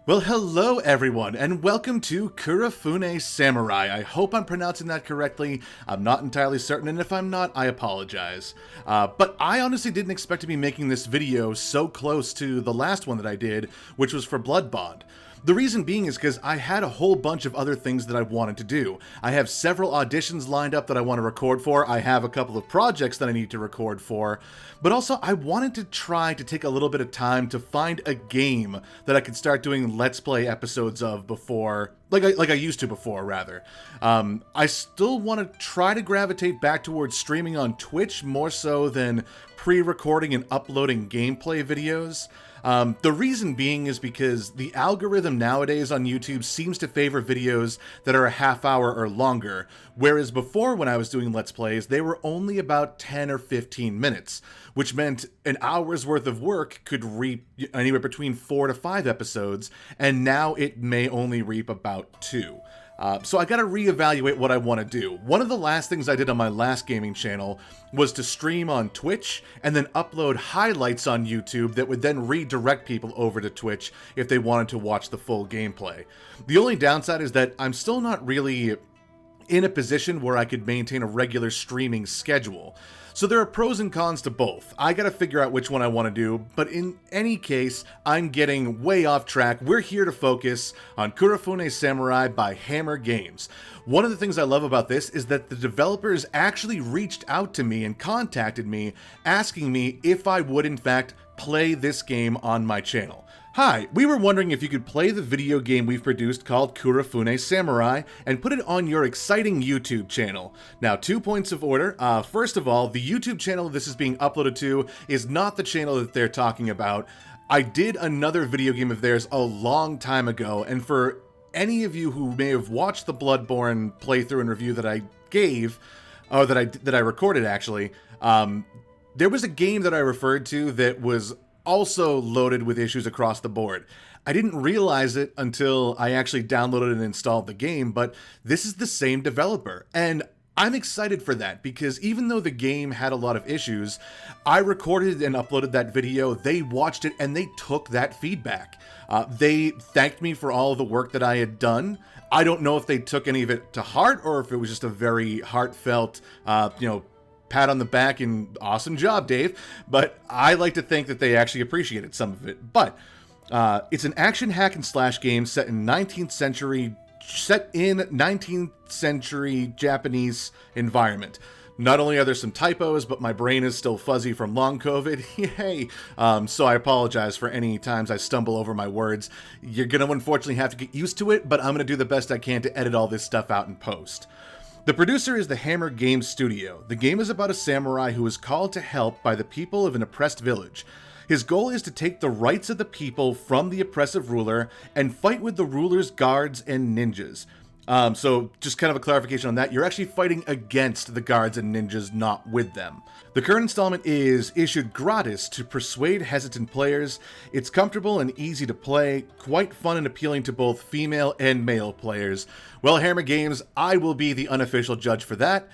Well, hello everyone, and welcome to Kurofune Samurai. I hope I'm pronouncing that correctly. I'm not entirely certain, and if I'm not, I apologize. But I honestly didn't expect to be making this video so close to the last one that I did, which was for Blood Bond. The reason being is because I had a whole bunch of other things that I wanted to do. I have several auditions lined up that I want to record for, I have a couple of projects that I need to record for, but also I wanted to try to take a little bit of time to find a game that I could start doing Let's Play episodes of before, like I used to before, rather. I still want to try to gravitate back towards streaming on Twitch more so than pre-recording and uploading gameplay videos. The reason being is because the algorithm nowadays on YouTube seems to favor videos that are a half hour or longer, whereas before when I was doing Let's Plays, they were only about 10 or 15 minutes, which meant an hour's worth of work could reap anywhere between 4 to 5 episodes, and now it may only reap about 2. So I gotta reevaluate what I want to do. One of the last things I did on my last gaming channel was to stream on Twitch and then upload highlights on YouTube that would then redirect people over to Twitch if they wanted to watch the full gameplay. The only downside is that I'm still not really in a position where I could maintain a regular streaming schedule. So there are pros and cons to both. I gotta figure out which one I want to do, but in any case, I'm getting way off track. We're here to focus on Kurofune Samurai by Hammer Games. One of the things I love about this is that the developers actually reached out to me and contacted me, asking me if I would in fact play this game on my channel. Hi, we were wondering if you could play the video game we've produced called Kurofune Samurai and put it on your exciting YouTube channel. Now, 2 points of order. First of all, the YouTube channel this is being uploaded to is not the channel that they're talking about. I did another video game of theirs a long time ago, and for any of you who may have watched the Bloodborne playthrough and review that I gave, or that I recorded actually, there was a game that I referred to that was also loaded with issues across the board. I didn't realize it until I actually downloaded and installed the game, but this is the same developer, and I'm excited for that because even though the game had a lot of issues, I recorded and uploaded that video, they watched it, and they took that feedback. They thanked me for all of the work that I had done. I don't know if they took any of it to heart or if it was just a very heartfelt, pat on the back and awesome job, Dave, but I like to think that they actually appreciated some of it. But it's an action hack and slash game set in 19th century Japanese environment. Not only are there some typos, but my brain is still fuzzy from long COVID. Yay! So I apologize for any times I stumble over my words. You're gonna unfortunately have to get used to it, but I'm gonna do the best I can to edit all this stuff out in post. The producer is the Hammer Games Studio. The game is about a samurai who is called to help by the people of an oppressed village. His goal is to take the rights of the people from the oppressive ruler and fight with the ruler's guards and ninjas. So just kind of a clarification on that, you're actually fighting against the guards and ninjas, not with them. The current installment is issued gratis to persuade hesitant players. It's comfortable and easy to play, quite fun and appealing to both female and male players. Well, Hammer Games, I will be the unofficial judge for that.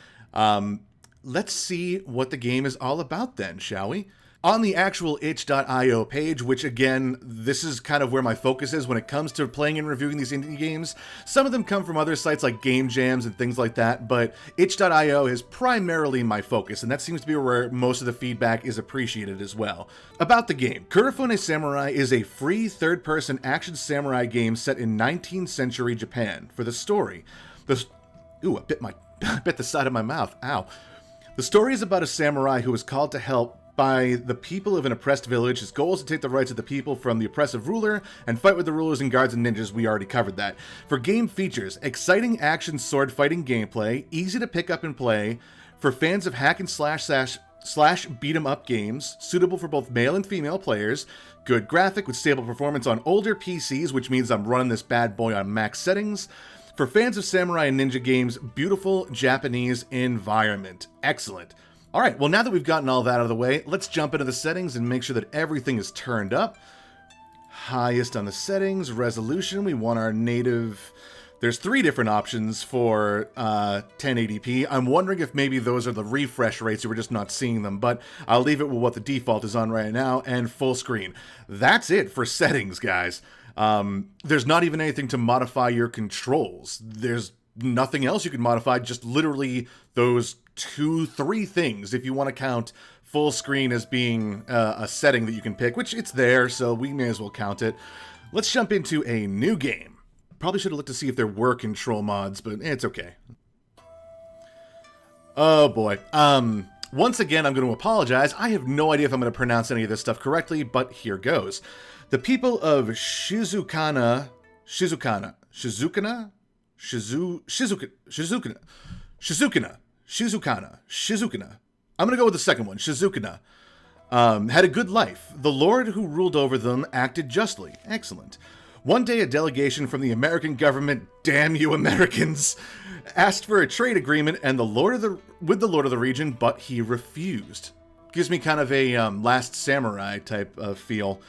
Let's see what the game is all about then, shall we? On the actual itch.io page, which again, this is kind of where my focus is when it comes to playing and reviewing these indie games. Some of them come from other sites like Game Jams and things like that, but itch.io is primarily my focus, and that seems to be where most of the feedback is appreciated as well. About the game, Kurofune Samurai is a free third-person action samurai game set in 19th century Japan. For the story, ooh, I bit the side of my mouth, ow. The story is about a samurai who is called to help by the people of an oppressed village. His goal is to take the rights of the people from the oppressive ruler and fight with the rulers and guards and ninjas. We already covered that. For game features, exciting action sword fighting gameplay, easy to pick up and play. For fans of hack and slash beat 'em up games, suitable for both male and female players. Good graphic with stable performance on older PCs, which means I'm running this bad boy on max settings. For fans of samurai and ninja games, beautiful Japanese environment. Excellent. Alright, well now that we've gotten all that out of the way, let's jump into the settings and make sure that everything is turned up. Highest on the settings, resolution, we want our native... There's 3 different options for 1080p. I'm wondering if maybe those are the refresh rates, or we're just not seeing them, but I'll leave it with what the default is on right now, and full screen. That's it for settings, guys. There's not even anything to modify your controls. There's nothing else you can modify, just literally those 2-3 things if you want to count full screen as being a setting that you can pick, which it's there, so we may as well count it. Let's jump into a new game. Probably should have looked to see if there were control mods, but it's okay. Oh boy. Once again, I'm going to apologize. I have no idea if I'm going to pronounce any of this stuff correctly, but here goes. The people of Shizukana. I'm going to go with the second one, Shizukana. Had a good life. The lord who ruled over them acted justly. Excellent. One day, a delegation from the American government, damn you Americans, asked for a trade agreement with the lord of the region, but he refused. Gives me kind of a Last Samurai type of feel.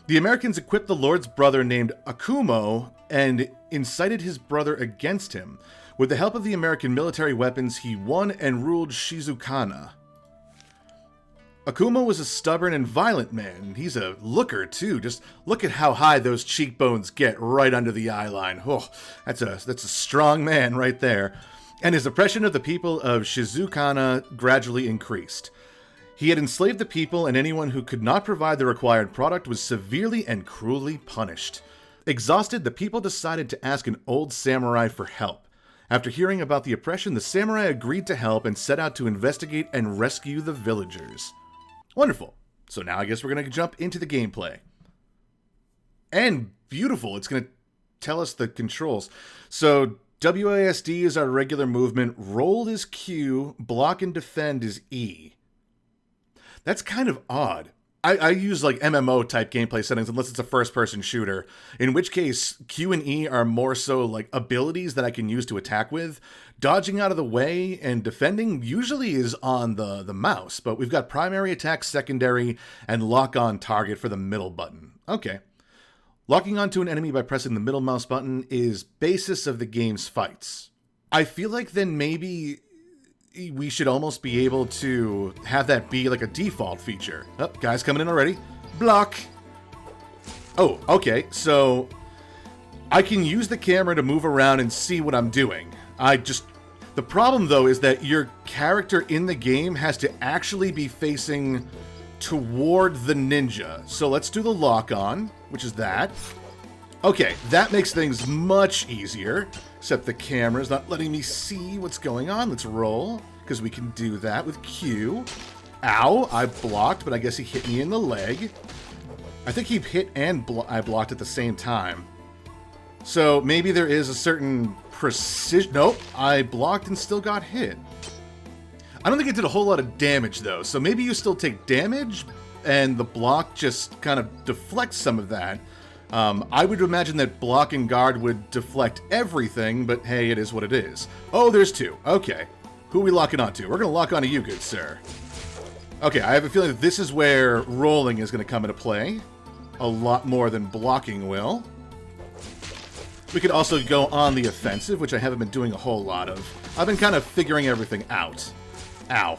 The Americans equipped the lord's brother named Akumo and incited his brother against him. With the help of the American military weapons, he won and ruled Shizukana. Akumo was a stubborn and violent man. He's a looker, too. Just look at how high those cheekbones get right under the eye line. Oh, that's a strong man right there. And his oppression of the people of Shizukana gradually increased. He had enslaved the people, and anyone who could not provide the required product was severely and cruelly punished. Exhausted, the people decided to ask an old samurai for help. After hearing about the oppression, the samurai agreed to help and set out to investigate and rescue the villagers. Wonderful. So now I guess we're going to jump into the gameplay. And beautiful. It's going to tell us the controls. So WASD is our regular movement. Roll is Q. Block and defend is E. That's kind of odd. I use like MMO type gameplay settings unless it's a first-person shooter, in which case Q and E are more so like abilities that I can use to attack with. Dodging out of the way and defending usually is on the mouse, but we've got primary attack, secondary, and lock on target for the middle button. Okay. Locking onto an enemy by pressing the middle mouse button is basis of the game's fights. I feel like then maybe we should almost be able to have that be like a default feature. Oh, guys coming in already. Block. Oh, okay. So I can use the camera to move around and see what I'm doing. The problem though is that your character in the game has to actually be facing toward the ninja. So let's do the lock on, which is that. Okay, that makes things much easier, except the camera's not letting me see what's going on. Let's roll, because we can do that with Q. Ow, I blocked, but I guess he hit me in the leg. I think he hit and I blocked at the same time. So maybe there is a certain precision. Nope, I blocked and still got hit. I don't think it did a whole lot of damage, though, so maybe you still take damage, and the block just kind of deflects some of that. I would imagine that block and guard would deflect everything, but hey, it is what it is. Oh, there's two. Okay. Who are we locking onto? We're going to lock onto you, good sir. Okay, I have a feeling that this is where rolling is going to come into play. A lot more than blocking will. We could also go on the offensive, which I haven't been doing a whole lot of. I've been kind of figuring everything out. Ow.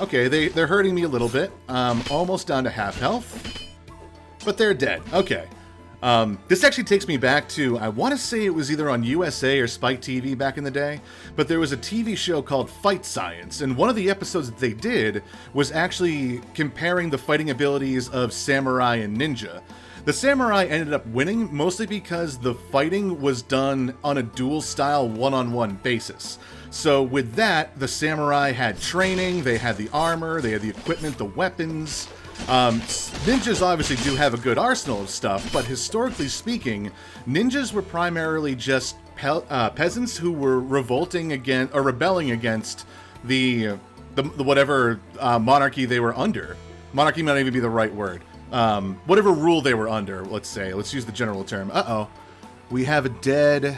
Okay, they're hurting me a little bit. Almost down to half health. But they're dead. Okay. This actually takes me back to, I want to say it was either on USA or Spike TV back in the day, but there was a TV show called Fight Science, and one of the episodes that they did was actually comparing the fighting abilities of samurai and ninja. The samurai ended up winning mostly because the fighting was done on a duel-style one-on-one basis. So with that, the samurai had training, they had the armor, they had the equipment, the weapons. Ninjas obviously do have a good arsenal of stuff, but historically speaking, ninjas were primarily just peasants who were revolting against or rebelling against the whatever monarchy they were under. Monarchy might not even be the right word. Whatever rule they were under, let's say. Let's use the general term. Uh-oh. We have a dead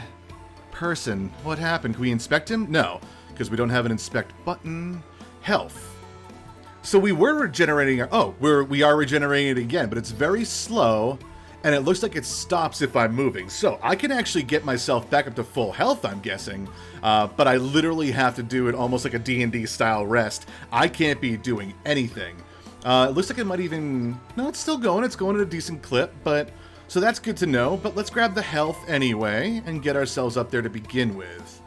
person. What happened? Can we inspect him? No, because we don't have an inspect button. Health. So we were regenerating we are regenerating it again, but it's very slow, and it looks like it stops if I'm moving. So I can actually get myself back up to full health, I'm guessing, but I literally have to do it almost like a D&D style rest. I can't be doing anything. It looks like it might even... No, it's still going. It's going at a decent clip, but So that's good to know, but let's grab the health anyway and get ourselves up there to begin with.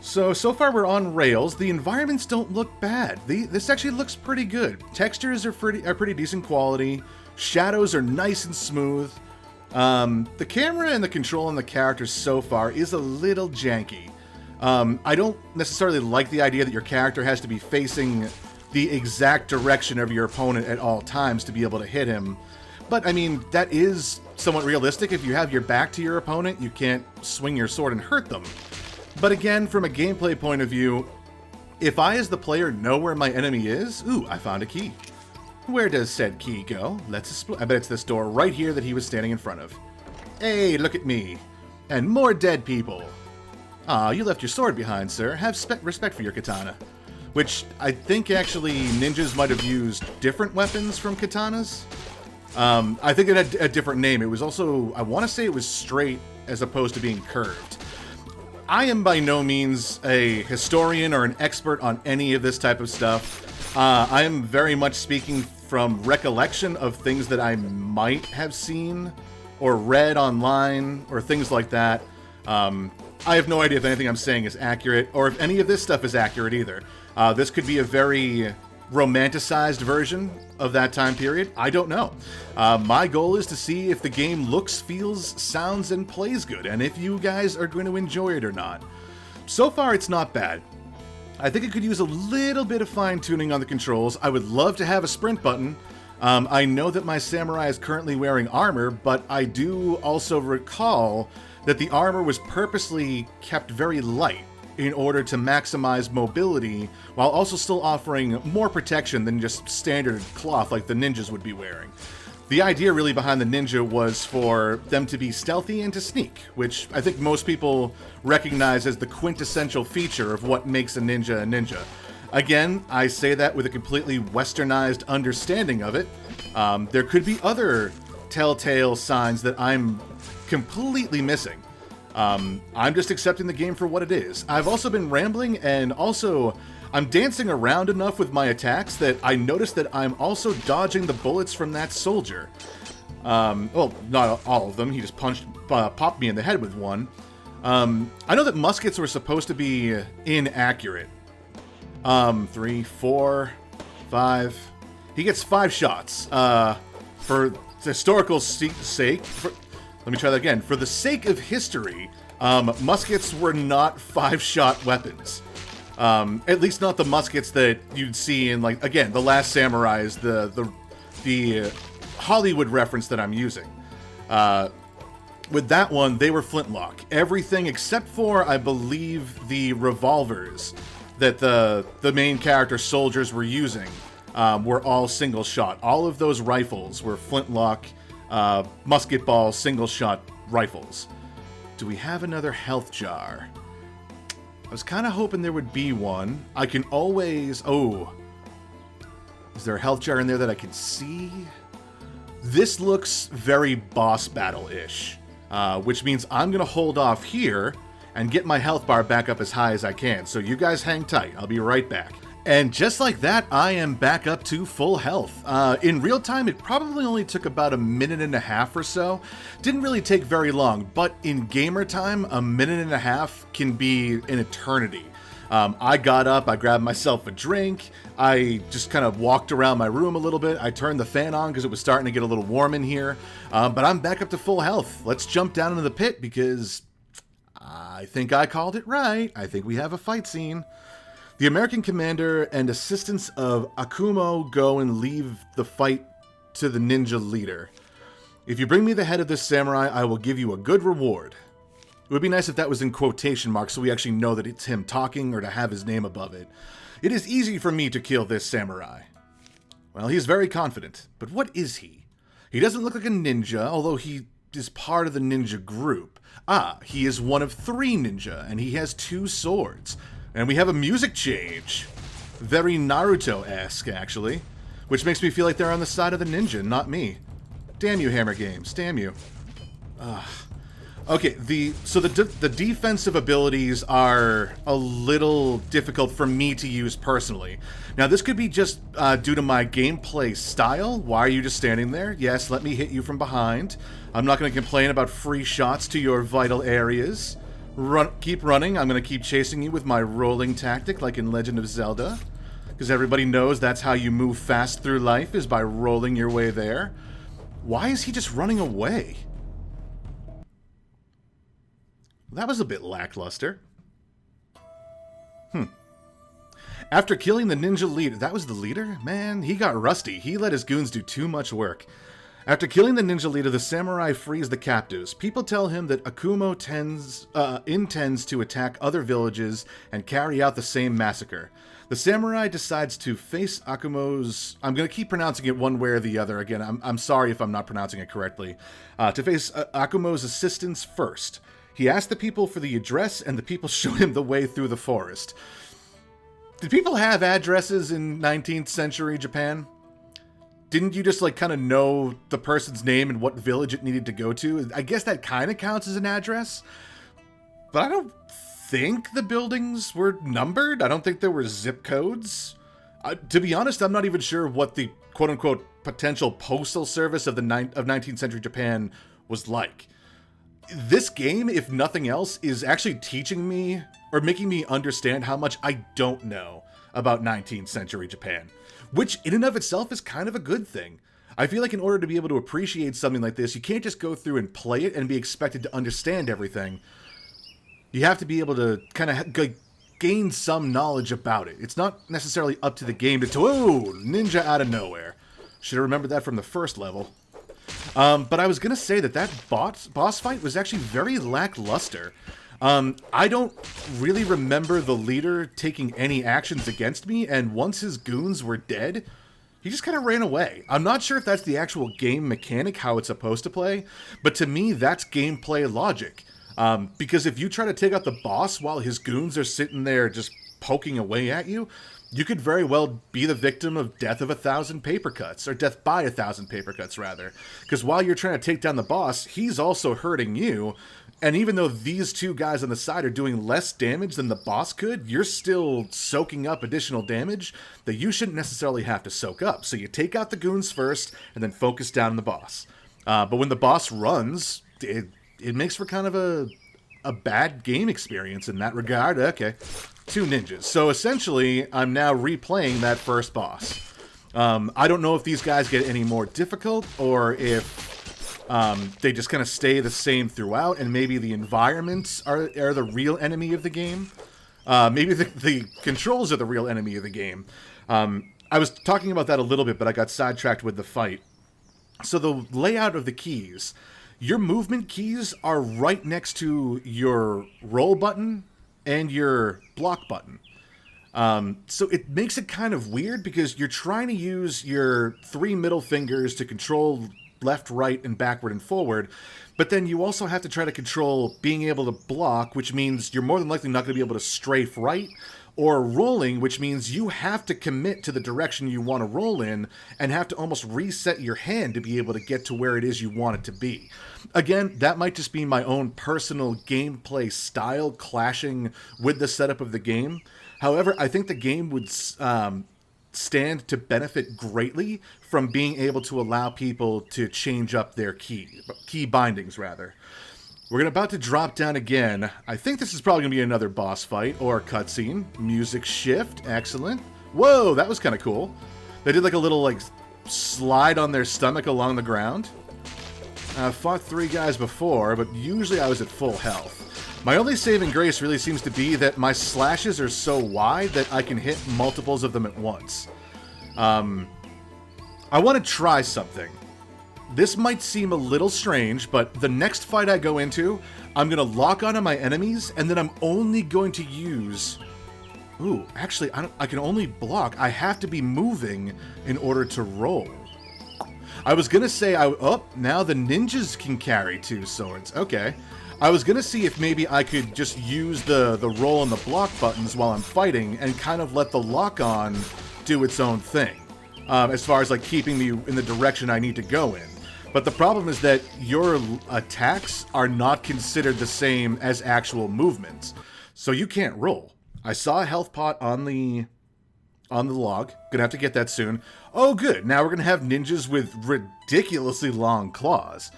So far we're on rails. The environments don't look bad. This actually looks pretty good. Textures are pretty decent quality. Shadows are nice and smooth. The camera and the control on the characters so far is a little janky. I don't necessarily like the idea that your character has to be facing the exact direction of your opponent at all times to be able to hit him. But, I mean, that is somewhat realistic. If you have your back to your opponent, you can't swing your sword and hurt them. But again, from a gameplay point of view, if I as the player know where my enemy is... Ooh, I found a key. Where does said key go? Let's explore. I bet it's this door right here that he was standing in front of. Hey, look at me. And more dead people. Aw, you left your sword behind, sir. Have respect for your katana. Which I think actually ninjas might have used different weapons from katanas. I think it had a different name. It was also, I want to say it was straight as opposed to being curved. I am by no means a historian or an expert on any of this type of stuff. I am very much speaking from recollection of things that I might have seen or read online or things like that. I have no idea if anything I'm saying is accurate or if any of this stuff is accurate either. This could be a very romanticized version of that time period. I don't know. My goal is to see if the game looks, feels, sounds, and plays good, and if you guys are going to enjoy it or not. So far, it's not bad. I think it could use a little bit of fine-tuning on the controls. I would love to have a sprint button. I know that my samurai is currently wearing armor, but I do also recall that the armor was purposely kept very light in order to maximize mobility, while also still offering more protection than just standard cloth like the ninjas would be wearing. The idea really behind the ninja was for them to be stealthy and to sneak, which I think most people recognize as the quintessential feature of what makes a ninja a ninja. Again, I say that with a completely westernized understanding of it. There could be other telltale signs that I'm completely missing. I'm just accepting the game for what it is. I've also been rambling, and also I'm dancing around enough with my attacks that I noticed that I'm also dodging the bullets from that soldier. Well, not all of them. He just popped me in the head with one. I know that muskets were supposed to be inaccurate. 3, 4, 5. He gets 5 shots. For historical sake... Let me try that again. For the sake of history, muskets were not 5-shot weapons. At least not the muskets that you'd see in, like, again, The Last Samurai is the Hollywood reference that I'm using. With that one, they were flintlock. Everything except for, I believe, the revolvers that the main character soldiers were using were all single shot. All of those rifles were flintlock, musket ball, single shot rifles. Do we have another health jar? I was kind of hoping there would be one. I can always... Oh. Is there a health jar in there that I can see? This looks very boss battle-ish. Which means I'm going to hold off here and get my health bar back up as high as I can. So you guys hang tight. I'll be right back. And just like that, I am back up to full health. In real time, it probably only took about a minute and a half or so. Didn't really take very long, but in gamer time, a minute and a half can be an eternity. I got up, I grabbed myself a drink, I just kind of walked around my room a little bit, I turned the fan on because it was starting to get a little warm in here, but I'm back up to full health. Let's jump down into the pit because I think I called it right. I think we have a fight scene. The American commander and assistants of Akumo go and leave the fight to the ninja leader. If you bring me the head of this samurai, I will give you a good reward. It would be nice if that was in quotation marks so we actually know that it's him talking or to have his name above it. It is easy for me to kill this samurai. Well, he's very confident, but what is he? He doesn't look like a ninja, although he is part of the ninja group. He is one of 3 ninja, and he has 2 swords. And we have a music change. Very Naruto-esque, actually. Which makes me feel like they're on the side of the ninja, not me. Damn you, Hammer Games. Damn you. Okay, the defensive abilities are a little difficult for me to use personally. Now, this could be just due to my gameplay style. Why are you just standing there? Yes, let me hit you from behind. I'm not going to complain about free shots to your vital areas. Keep running. I'm going to keep chasing you with my rolling tactic like in Legend of Zelda. Because everybody knows that's how you move fast through life, is by rolling your way there. Why is he just running away? That was a bit lackluster. After killing the ninja leader... That was the leader? Man, he got rusty. He let his goons do too much work. After killing the ninja leader, the samurai frees the captives. People tell him that Akumo intends to attack other villages and carry out the same massacre. The samurai decides to face Akumo's... I'm going to keep pronouncing it one way or the other. Again, I'm sorry if I'm not pronouncing it correctly. To face Akumo's assistance first. He asked the people for the address, and the people showed him the way through the forest. Did people have addresses in 19th century Japan? Didn't you just, like, kind of know the person's name and what village it needed to go to? I guess that kind of counts as an address. But I don't think the buildings were numbered. I don't think there were zip codes. To be honest, I'm not even sure what the quote-unquote potential postal service of 19th century Japan was like. This game, if nothing else, is actually teaching me, or making me understand how much I don't know about 19th century Japan. Which, in and of itself, is kind of a good thing. I feel like in order to be able to appreciate something like this, you can't just go through and play it and be expected to understand everything. You have to be able to kind of gain some knowledge about it. It's not necessarily up to the game to... Whoa! Ninja out of nowhere. Should have remembered that from the first level. But I was going to say that boss fight was actually very lackluster. I don't really remember the leader taking any actions against me, and once his goons were dead, he just kind of ran away. I'm not sure if that's the actual game mechanic, how it's supposed to play, but to me, that's gameplay logic. Because if you try to take out the boss while his goons are sitting there just poking away at you, you could very well be the victim of death of 1,000 paper cuts, or death by 1,000 paper cuts, rather. Because while you're trying to take down the boss, he's also hurting you, and even though these two guys on the side are doing less damage than the boss could, you're still soaking up additional damage that you shouldn't necessarily have to soak up. So you take out the goons first, and then focus down on the boss. But when the boss runs, it makes for kind of a bad game experience in that regard. Okay, 2 ninjas. So essentially, I'm now replaying that first boss. I don't know if these guys get any more difficult, or if they just kind of stay the same throughout, and maybe the environments are the real enemy of the game. Maybe the controls are the real enemy of the game. I was talking about that a little bit, but I got sidetracked with the fight. So the layout of the keys. Your movement keys are right next to your roll button and your block button. So it makes it kind of weird because you're trying to use your 3 middle fingers to control left, right, and backward and forward, but then you also have to try to control being able to block, which means you're more than likely not going to be able to strafe right, or rolling, which means you have to commit to the direction you want to roll in and have to almost reset your hand to be able to get to where it is you want it to be. Again, that might just be my own personal gameplay style clashing with the setup of the game. However, I think the game would stand to benefit greatly from being able to allow people to change up their key bindings, rather. We're about to drop down again. I think this is probably going to be another boss fight or cutscene. Music shift. Excellent. Whoa, that was kind of cool. They did like a little like slide on their stomach along the ground. I've fought 3 guys before, but usually I was at full health. My only saving grace really seems to be that my slashes are so wide that I can hit multiples of them at once. I want to try something. This might seem a little strange, but the next fight I go into, I'm going to lock onto my enemies, and then I'm only going to use... Ooh, actually, I can only block. I have to be moving in order to roll. I was going to say, now the ninjas can carry 2 swords. Okay. I was going to see if maybe I could just use the roll and the block buttons while I'm fighting and kind of let the lock-on do its own thing. As far as like keeping me in the direction I need to go in. But the problem is that your attacks are not considered the same as actual movements. So you can't roll. I saw a health pot on the log. Gonna have to get that soon. Oh, good. Now we're gonna have ninjas with ridiculously long claws.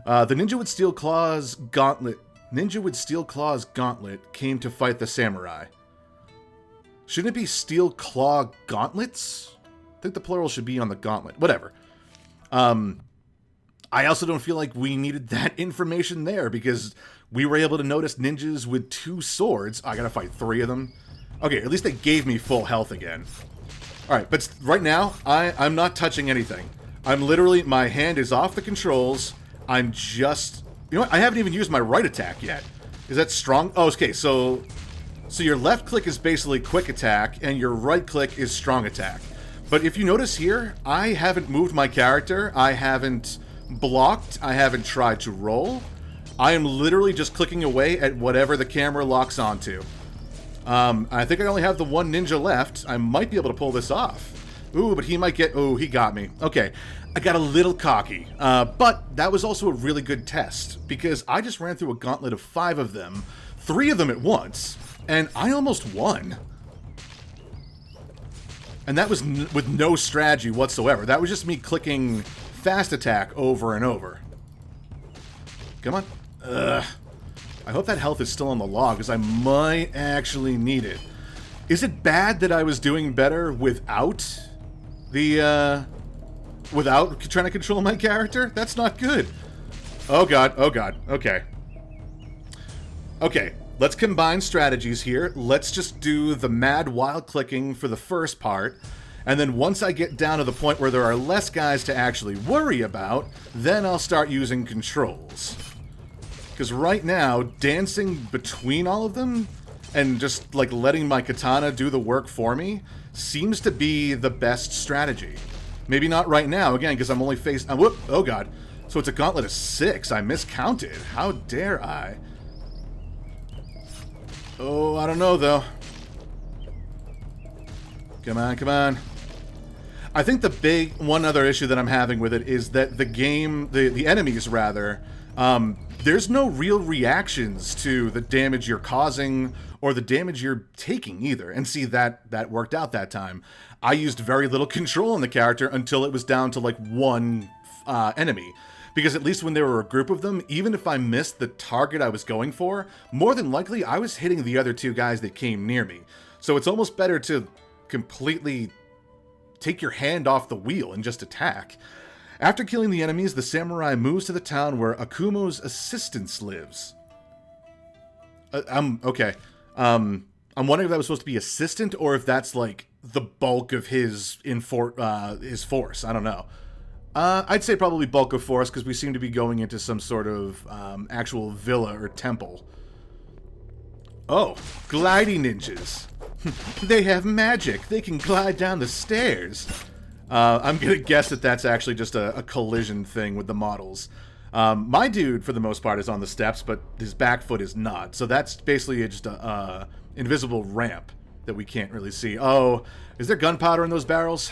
The Ninja with Steel Claws Gauntlet. Ninja with Steel Claws Gauntlet came to fight the samurai. Shouldn't it be Steel Claw Gauntlets? I think the plural should be on the gauntlet. Whatever. I also don't feel like we needed that information there because we were able to notice ninjas with 2 swords. I gotta fight 3 of them. Okay, at least they gave me full health again. Alright, but right now, I'm not touching anything. I'm literally, my hand is off the controls. I'm just, you know what? I haven't even used my right attack yet. Is that strong? Oh, okay, so your left click is basically quick attack, and your right click is strong attack. But if you notice here, I haven't moved my character. I haven't blocked. I haven't tried to roll. I am literally just clicking away at whatever the camera locks onto. I think I only have the 1 ninja left. I might be able to pull this off. Ooh, but he might get... Ooh, he got me. Okay, I got a little cocky. But that was also a really good test, because I just ran through a gauntlet of 5 of them, 3 of them at once, and I almost won. And that was with no strategy whatsoever. That was just me clicking fast attack over and over. Come on. I hope that health is still on the log, because I might actually need it. Is it bad that I was doing better without the, without trying to control my character? That's not good. Oh god, okay. Okay, let's combine strategies here. Let's just do the mad wild clicking for the first part. And then once I get down to the point where there are less guys to actually worry about, then I'll start using controls. Because right now, dancing between all of them and just like letting my katana do the work for me seems to be the best strategy. Maybe not right now, again, because I'm only faced... whoop, oh god. So it's a gauntlet of 6. I miscounted. How dare I? Oh, I don't know, though. Come on, come on. I think the one other issue that I'm having with it is that the game, the enemies rather, there's no real reactions to the damage you're causing or the damage you're taking either. And see, that worked out that time. I used very little control on the character until it was down to like 1 enemy. Because at least when there were a group of them, even if I missed the target I was going for, more than likely I was hitting the other 2 guys that came near me. So it's almost better to completely take your hand off the wheel and just attack. After killing the enemies, the samurai moves to the town where Akumo's assistant lives. Okay. I'm wondering if that was supposed to be assistant or if that's like the bulk of his force. I don't know. I'd say probably bulk of force because we seem to be going into some sort of actual villa or temple. Oh, gliding ninjas. They have magic. They can glide down the stairs. I'm gonna guess that that's actually just a collision thing with the models. My dude, for the most part, is on the steps, but his back foot is not. So that's basically just a invisible ramp that we can't really see. Oh, is there gunpowder in those barrels?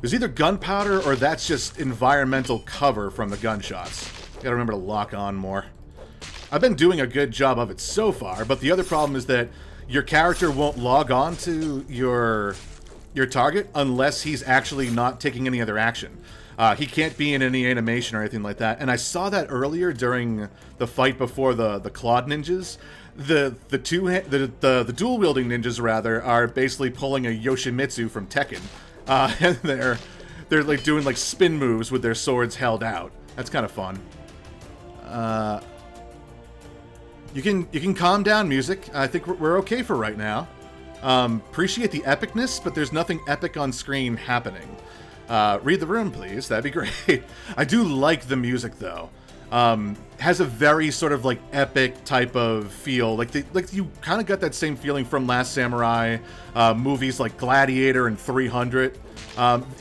There's either gunpowder or that's just environmental cover from the gunshots. Gotta remember to lock on more. I've been doing a good job of it so far, but the other problem is that your character won't log on to your target unless he's actually not taking any other action. He can't be in any animation or anything like that. And I saw that earlier during the fight before the Clawed ninjas. The dual wielding ninjas rather are basically pulling a Yoshimitsu from Tekken, and they're like doing like spin moves with their swords held out. That's kind of fun. You can calm down, music. I think we're okay for right now. Appreciate the epicness, but there's nothing epic on screen happening. Read the room, please. That'd be great. I do like the music, though. Has a very sort of like epic type of feel. Like you kind of got that same feeling from Last Samurai, movies like Gladiator and 300.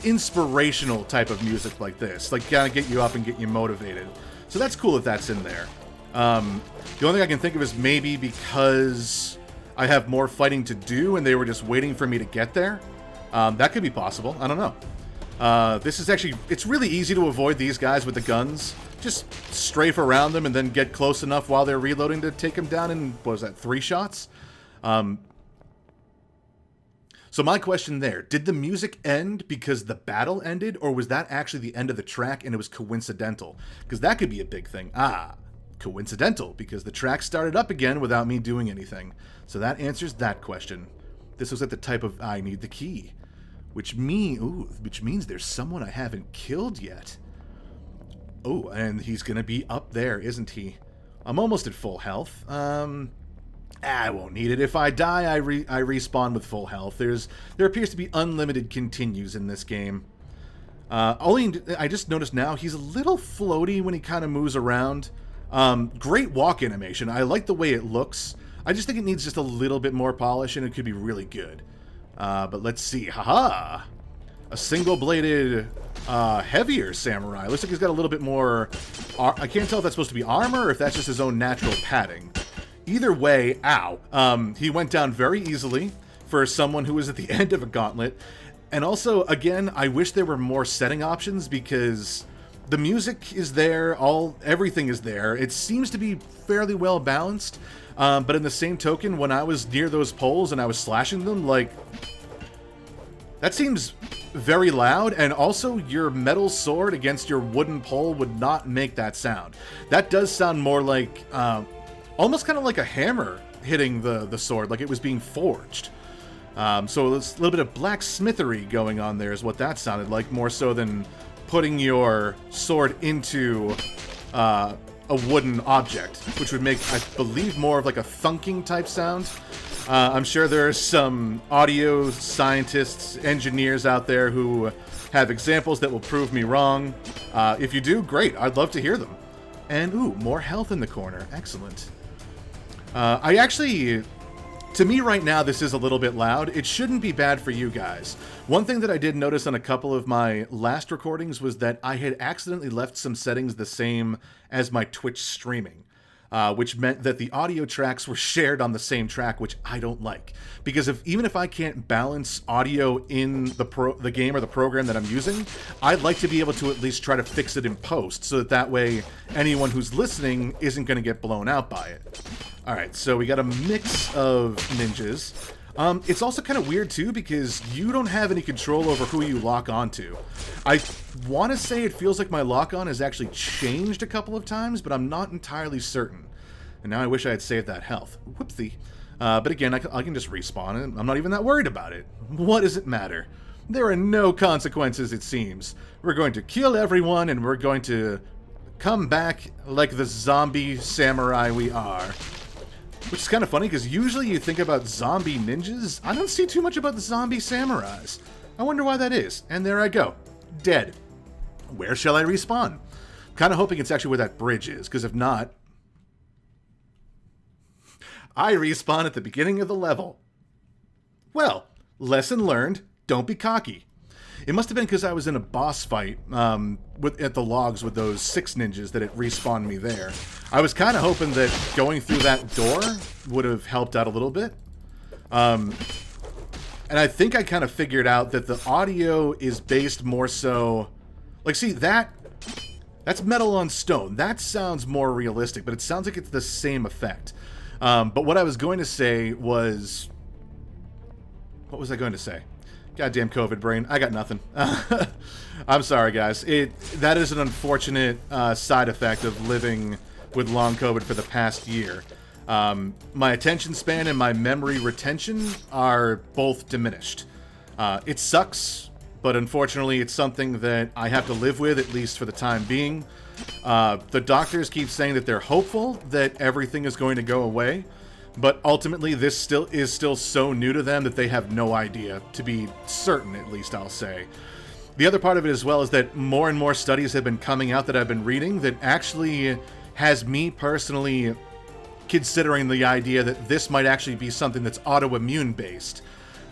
Inspirational type of music like this. Like kind of get you up and get you motivated. So that's cool that that's in there. The only thing I can think of is maybe because I have more fighting to do and they were just waiting for me to get there. That could be possible. I don't know. This is actually, it's really easy to avoid these guys with the guns. Just strafe around them and then get close enough while they're reloading to take them down in, what was that, 3 shots? So my question there, did the music end because the battle ended, or was that actually the end of the track and it was coincidental? Because that could be a big thing. Coincidental, because the track started up again without me doing anything. So that answers that question. This was at the type of I need the key. Which means there's someone I haven't killed yet. Oh, and he's gonna be up there, isn't he? I'm almost at full health. I won't need it. If I die, I respawn with full health. There appears to be unlimited continues in this game. I just noticed now he's a little floaty when he kind of moves around. Great walk animation. I like the way it looks. I just think it needs just a little bit more polish, and it could be really good. But let's see. Haha! A single-bladed, heavier samurai. Looks like he's got a little bit more... I can't tell if that's supposed to be armor or if that's just his own natural padding. Either way, ow. He went down very easily for someone who was at the end of a gauntlet. And also, again, I wish there were more setting options because the music is there, everything is there. It seems to be fairly well balanced. But in the same token, when I was near those poles and I was slashing them, like, that seems very loud, and also your metal sword against your wooden pole would not make that sound. That does sound more like, almost kind of like a hammer hitting the sword, like it was being forged. So it's a little bit of blacksmithery going on there is what that sounded like, more so than putting your sword into a wooden object, which would make, I believe, more of like a thunking type sound. I'm sure there are some audio scientists, engineers out there who have examples that will prove me wrong. If you do, great. I'd love to hear them. And, ooh, more health in the corner. Excellent. To me right now, this is a little bit loud. It shouldn't be bad for you guys. One thing that I did notice on a couple of my last recordings was that I had accidentally left some settings the same as my Twitch streaming. Which meant that the audio tracks were shared on the same track, which I don't like. Because even if I can't balance audio in the game or the program that I'm using, I'd like to be able to at least try to fix it in post, so that way anyone who's listening isn't going to get blown out by it. Alright, so we got a mix of ninjas. It's also kind of weird, too, because you don't have any control over who you lock onto. I want to say it feels like my lock-on has actually changed a couple of times, but I'm not entirely certain. And now I wish I had saved that health. Whoopsie. But again, I can just respawn, and I'm not even that worried about it. What does it matter? There are no consequences, it seems. We're going to kill everyone, and we're going to come back like the zombie samurai we are. Which is kind of funny, because usually you think about zombie ninjas. I don't see too much about the zombie samurais. I wonder why that is. And there I go. Dead. Where shall I respawn? Kind of hoping it's actually where that bridge is, because if not... I respawn at the beginning of the level. Well, lesson learned. Don't be cocky. It must have been because I was in a boss fight at the logs with those 6 ninjas that it respawned me there. I was kind of hoping that going through that door would have helped out a little bit. And I think I kind of figured out that the audio is based more so... Like, see, that's metal on stone. That sounds more realistic, but it sounds like it's the same effect. But what I was going to say was... What was I going to say? Goddamn COVID brain. I got nothing. I'm sorry, guys. That is an unfortunate side effect of living with long COVID for the past year. My attention span and my memory retention are both diminished. It sucks, but unfortunately it's something that I have to live with, at least for the time being. The doctors keep saying that they're hopeful that everything is going to go away. But ultimately, this is still so new to them that they have no idea, to be certain, at least, I'll say. The other part of it as well is that more and more studies have been coming out that I've been reading that actually has me personally considering the idea that this might actually be something that's autoimmune based.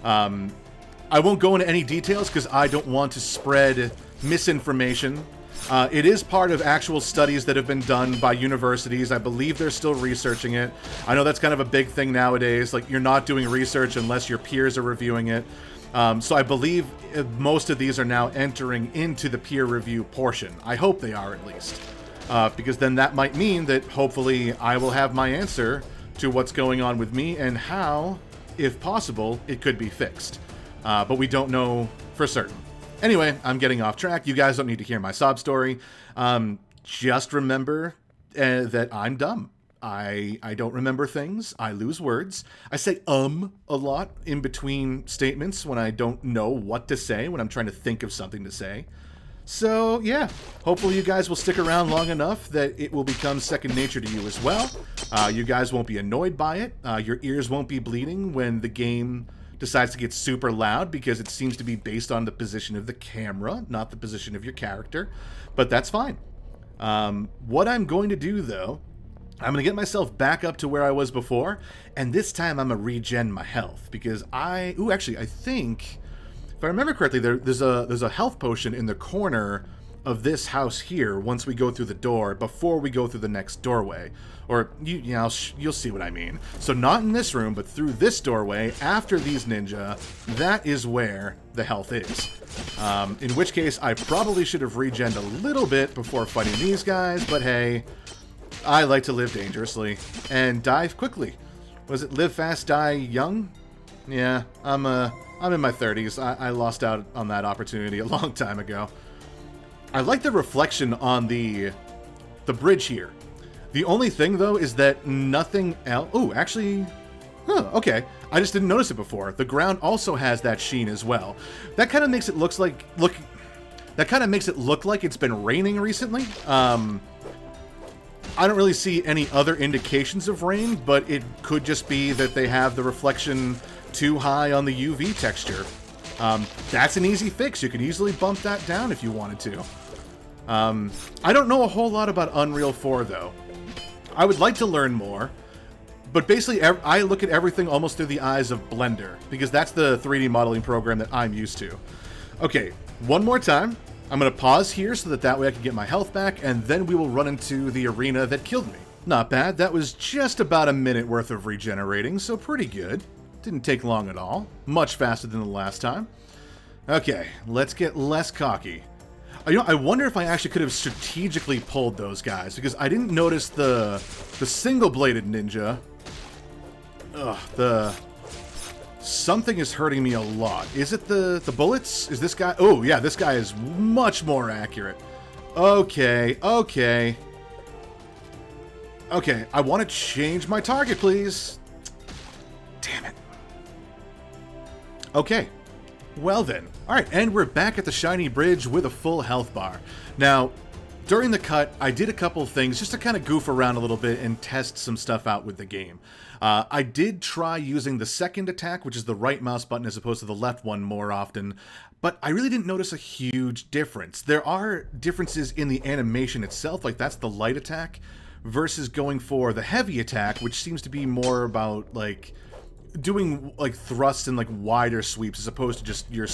I won't go into any details because I don't want to spread misinformation. It is part of actual studies that have been done by universities. I believe they're still researching it. I know that's kind of a big thing nowadays. Like, you're not doing research unless your peers are reviewing it. So I believe most of these are now entering into the peer review portion. I hope they are, at least. Because then that might mean that hopefully I will have my answer to what's going on with me and how, if possible, it could be fixed. But we don't know for certain. Anyway, I'm getting off track. You guys don't need to hear my sob story. Just remember that I'm dumb. I don't remember things. I lose words. I say a lot in between statements when I don't know what to say, when I'm trying to think of something to say. So, yeah, hopefully you guys will stick around long enough that it will become second nature to you as well. You guys won't be annoyed by it. Your ears won't be bleeding when the game decides to get super loud, because it seems to be based on the position of the camera, not the position of your character. But that's fine. What I'm going to do, though, I'm going to get myself back up to where I was before, and this time I'm going to regen my health, because I think, if I remember correctly, there's a health potion in the corner of this house here once we go through the door, before we go through the next doorway. Or, you'll see what I mean. So not in this room, but through this doorway, after these ninja, that is where the health is. In which case, I probably should have regened a little bit before fighting these guys, but hey, I like to live dangerously and die quickly. Was it live fast, die young? Yeah, I'm in my 30s. I lost out on that opportunity a long time ago. I like the reflection on the bridge here. The only thing, though, is that nothing else... Oh, actually... Huh, okay. I just didn't notice it before. The ground also has that sheen as well. That kind of makes it look like it's been raining recently. I don't really see any other indications of rain, but it could just be that they have the reflection too high on the UV texture. That's an easy fix. You could easily bump that down if you wanted to. I don't know a whole lot about Unreal 4, though. I would like to learn more, but basically I look at everything almost through the eyes of Blender, because that's the 3D modeling program that I'm used to. Okay, one more time. I'm going to pause here so that way I can get my health back, and then we will run into the arena that killed me. Not bad. That was just about a minute worth of regenerating, so pretty good. Didn't take long at all. Much faster than the last time. Okay, let's get less cocky. I wonder if I actually could have strategically pulled those guys, because I didn't notice the single-bladed ninja. Ugh, something is hurting me a lot. Is it the bullets? Is this guy? Oh, yeah, this guy is much more accurate. Okay, okay. Okay, I want to change my target, please. Damn it. Okay. Well then. Alright, and we're back at the shiny bridge with a full health bar. Now, during the cut, I did a couple things just to kind of goof around a little bit and test some stuff out with the game. I did try using the second attack, which is the right mouse button as opposed to the left one, more often, but I really didn't notice a huge difference. There are differences in the animation itself, like that's the light attack, versus going for the heavy attack, which seems to be more about, like, doing like thrusts and like wider sweeps as opposed to just your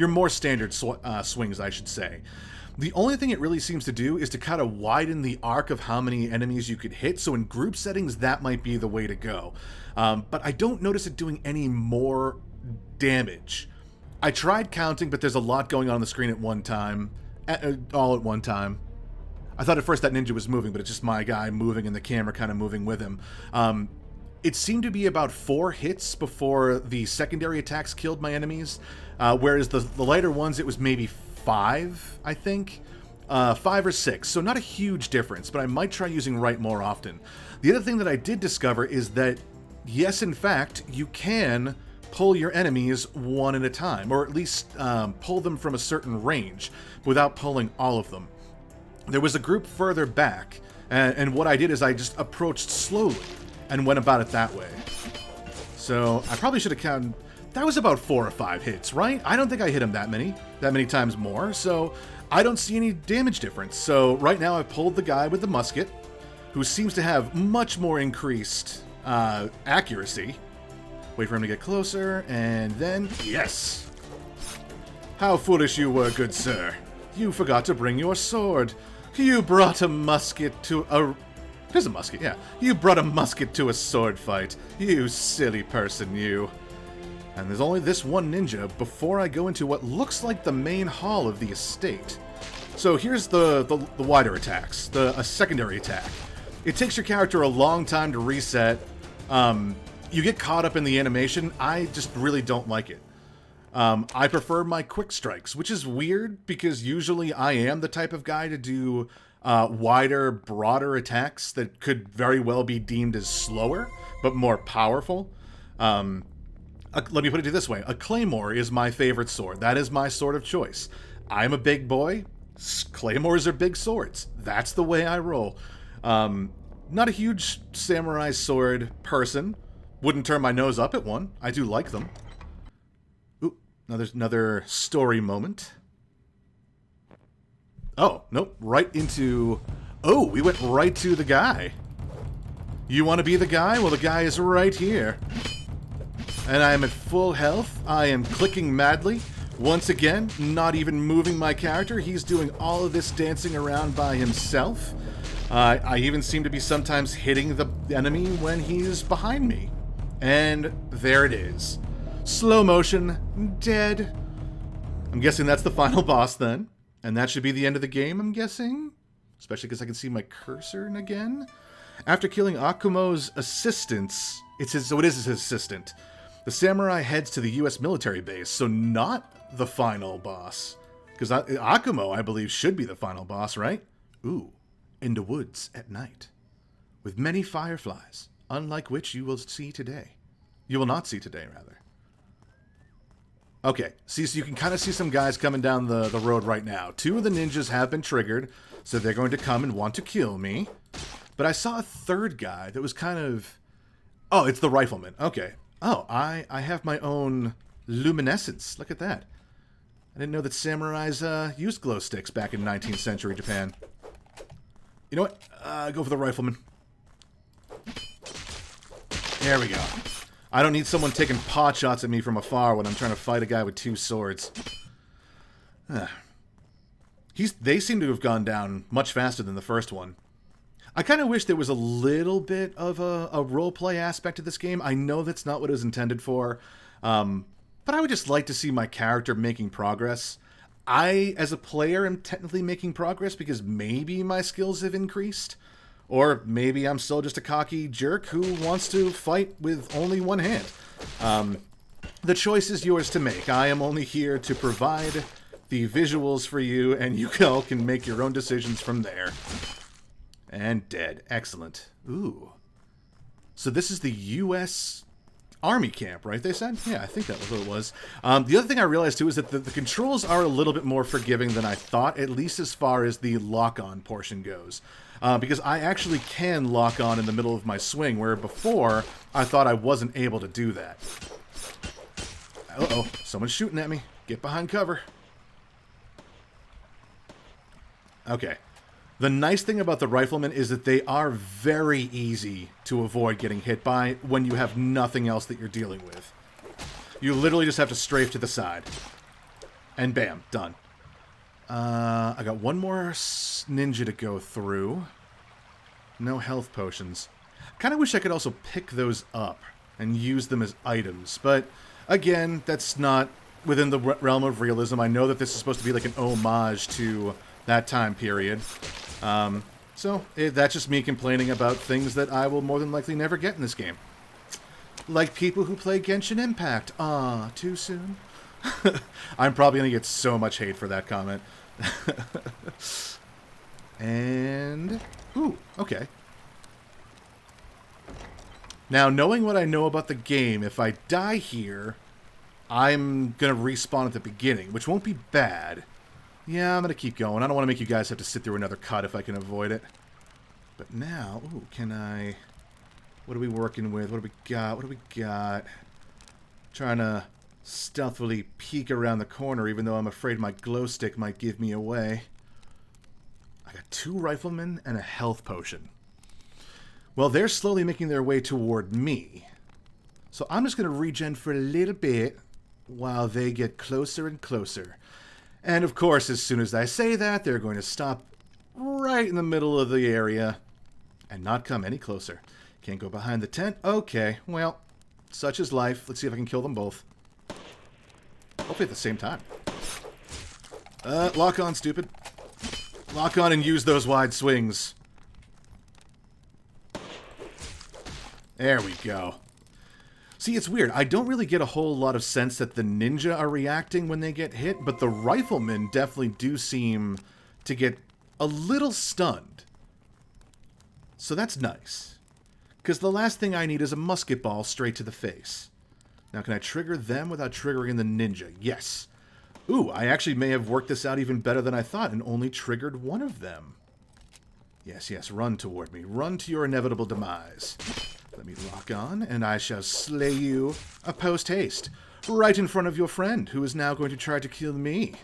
more standard swings, I should say. The only thing it really seems to do is to kind of widen the arc of how many enemies you could hit, so in group settings that might be the way to go. But I don't notice it doing any more damage. I tried counting, but there's a lot going on the screen at one time, all at one time. I thought at first that ninja was moving, but it's just my guy moving and the camera kind of moving with him. It seemed to be about 4 hits before the secondary attacks killed my enemies, whereas the lighter ones, it was maybe 5, I think. 5 or 6, so not a huge difference, but I might try using right more often. The other thing that I did discover is that, yes, in fact, you can pull your enemies one at a time, or at least pull them from a certain range without pulling all of them. There was a group further back, and what I did is I just approached slowly and went about it that way. So I probably should have counted. That was about 4 or 5 hits, right? I don't think I hit him that many times more, so I don't see any damage difference. So right now I've pulled the guy with the musket, who seems to have much more increased accuracy. Wait for him to get closer, and then, yes! How foolish you were, good sir. You forgot to bring your sword. You brought a musket to a... There's a musket, yeah. You brought a musket to a sword fight. You silly person, you. And there's only this one ninja before I go into what looks like the main hall of the estate. So here's the wider attacks, a secondary attack. It takes your character a long time to reset. You get caught up in the animation. I just really don't like it. I prefer my quick strikes, which is weird because usually I am the type of guy to do wider, broader attacks that could very well be deemed as slower, but more powerful. Let me put it this way. A claymore is my favorite sword. That is my sword of choice. I'm a big boy. Claymores are big swords. That's the way I roll. Not a huge samurai sword person. Wouldn't turn my nose up at one. I do like them. Ooh, another story moment. Oh, nope. Right into... Oh, we went right to the guy. You want to be the guy? Well, the guy is right here. And I am at full health. I am clicking madly. Once again, not even moving my character. He's doing all of this dancing around by himself. I even seem to be sometimes hitting the enemy when he's behind me. And there it is. Slow motion, dead. I'm guessing that's the final boss then. And that should be the end of the game, I'm guessing. Especially because I can see my cursor again. After killing Akumo's assistants, it is his assistant. The samurai heads to the US military base, so not the final boss. Because Akumo, I believe, should be the final boss, right? Ooh, in the woods at night. With many fireflies, unlike which you will see today. You will not see today, rather. Okay, see, so you can kind of see some guys coming down the road right now. Two of the ninjas have been triggered, so they're going to come and want to kill me. But I saw a third guy that was kind of... Oh, it's the rifleman. Okay. Oh, I have my own luminescence. Look at that. I didn't know that samurais used glow sticks back in 19th century Japan. You know what? Go for the rifleman. There we go. I don't need someone taking pot shots at me from afar when I'm trying to fight a guy with two swords. They seem to have gone down much faster than the first one. I kind of wish there was a little bit of a roleplay aspect to this game. I know that's not what it was intended for, but I would just like to see my character making progress. I, as a player, am technically making progress because maybe my skills have increased. Or maybe I'm still just a cocky jerk who wants to fight with only one hand. The choice is yours to make. I am only here to provide the visuals for you, and you all can make your own decisions from there. And dead. Excellent. Ooh. So this is the U.S. Army camp, right, they said? Yeah, I think that was what it was. The other thing I realized, too, is that the controls are a little bit more forgiving than I thought, at least as far as the lock-on portion goes. Because I actually can lock on in the middle of my swing, where before, I thought I wasn't able to do that. Uh-oh, someone's shooting at me. Get behind cover. Okay. The nice thing about the riflemen is that they are very easy to avoid getting hit by when you have nothing else that you're dealing with. You literally just have to strafe to the side. And bam, done. I got one more ninja to go through. No health potions. Kind of wish I could also pick those up and use them as items. But, again, that's not within the realm of realism. I know that this is supposed to be like an homage to that time period. So that's just me complaining about things that I will more than likely never get in this game. Like people who play Genshin Impact. Too soon? I'm probably going to get so much hate for that comment. And... Ooh, okay. Now, knowing what I know about the game, if I die here, I'm going to respawn at the beginning, which won't be bad. Yeah, I'm going to keep going. I don't want to make you guys have to sit through another cut if I can avoid it. But now, ooh, can I... What are we working with? What do we got? What do we got? Trying to stealthily peek around the corner, even though I'm afraid my glow stick might give me away. I got 2 riflemen and a health potion. Well, they're slowly making their way toward me. So I'm just going to regen for a little bit while they get closer and closer. And of course, as soon as I say that, they're going to stop right in the middle of the area and not come any closer. Can't go behind the tent? Okay, well, such is life. Let's see if I can kill them both. Hopefully at the same time. Lock on, stupid. Lock on and use those wide swings. There we go. See, it's weird. I don't really get a whole lot of sense that the ninja are reacting when they get hit, but the riflemen definitely do seem to get a little stunned. So that's nice. Because the last thing I need is a musket ball straight to the face. Now, can I trigger them without triggering the ninja? Yes. Ooh, I actually may have worked this out even better than I thought and only triggered one of them. Yes, yes, run toward me. Run to your inevitable demise. Let me lock on, and I shall slay you a post-haste, right in front of your friend, who is now going to try to kill me.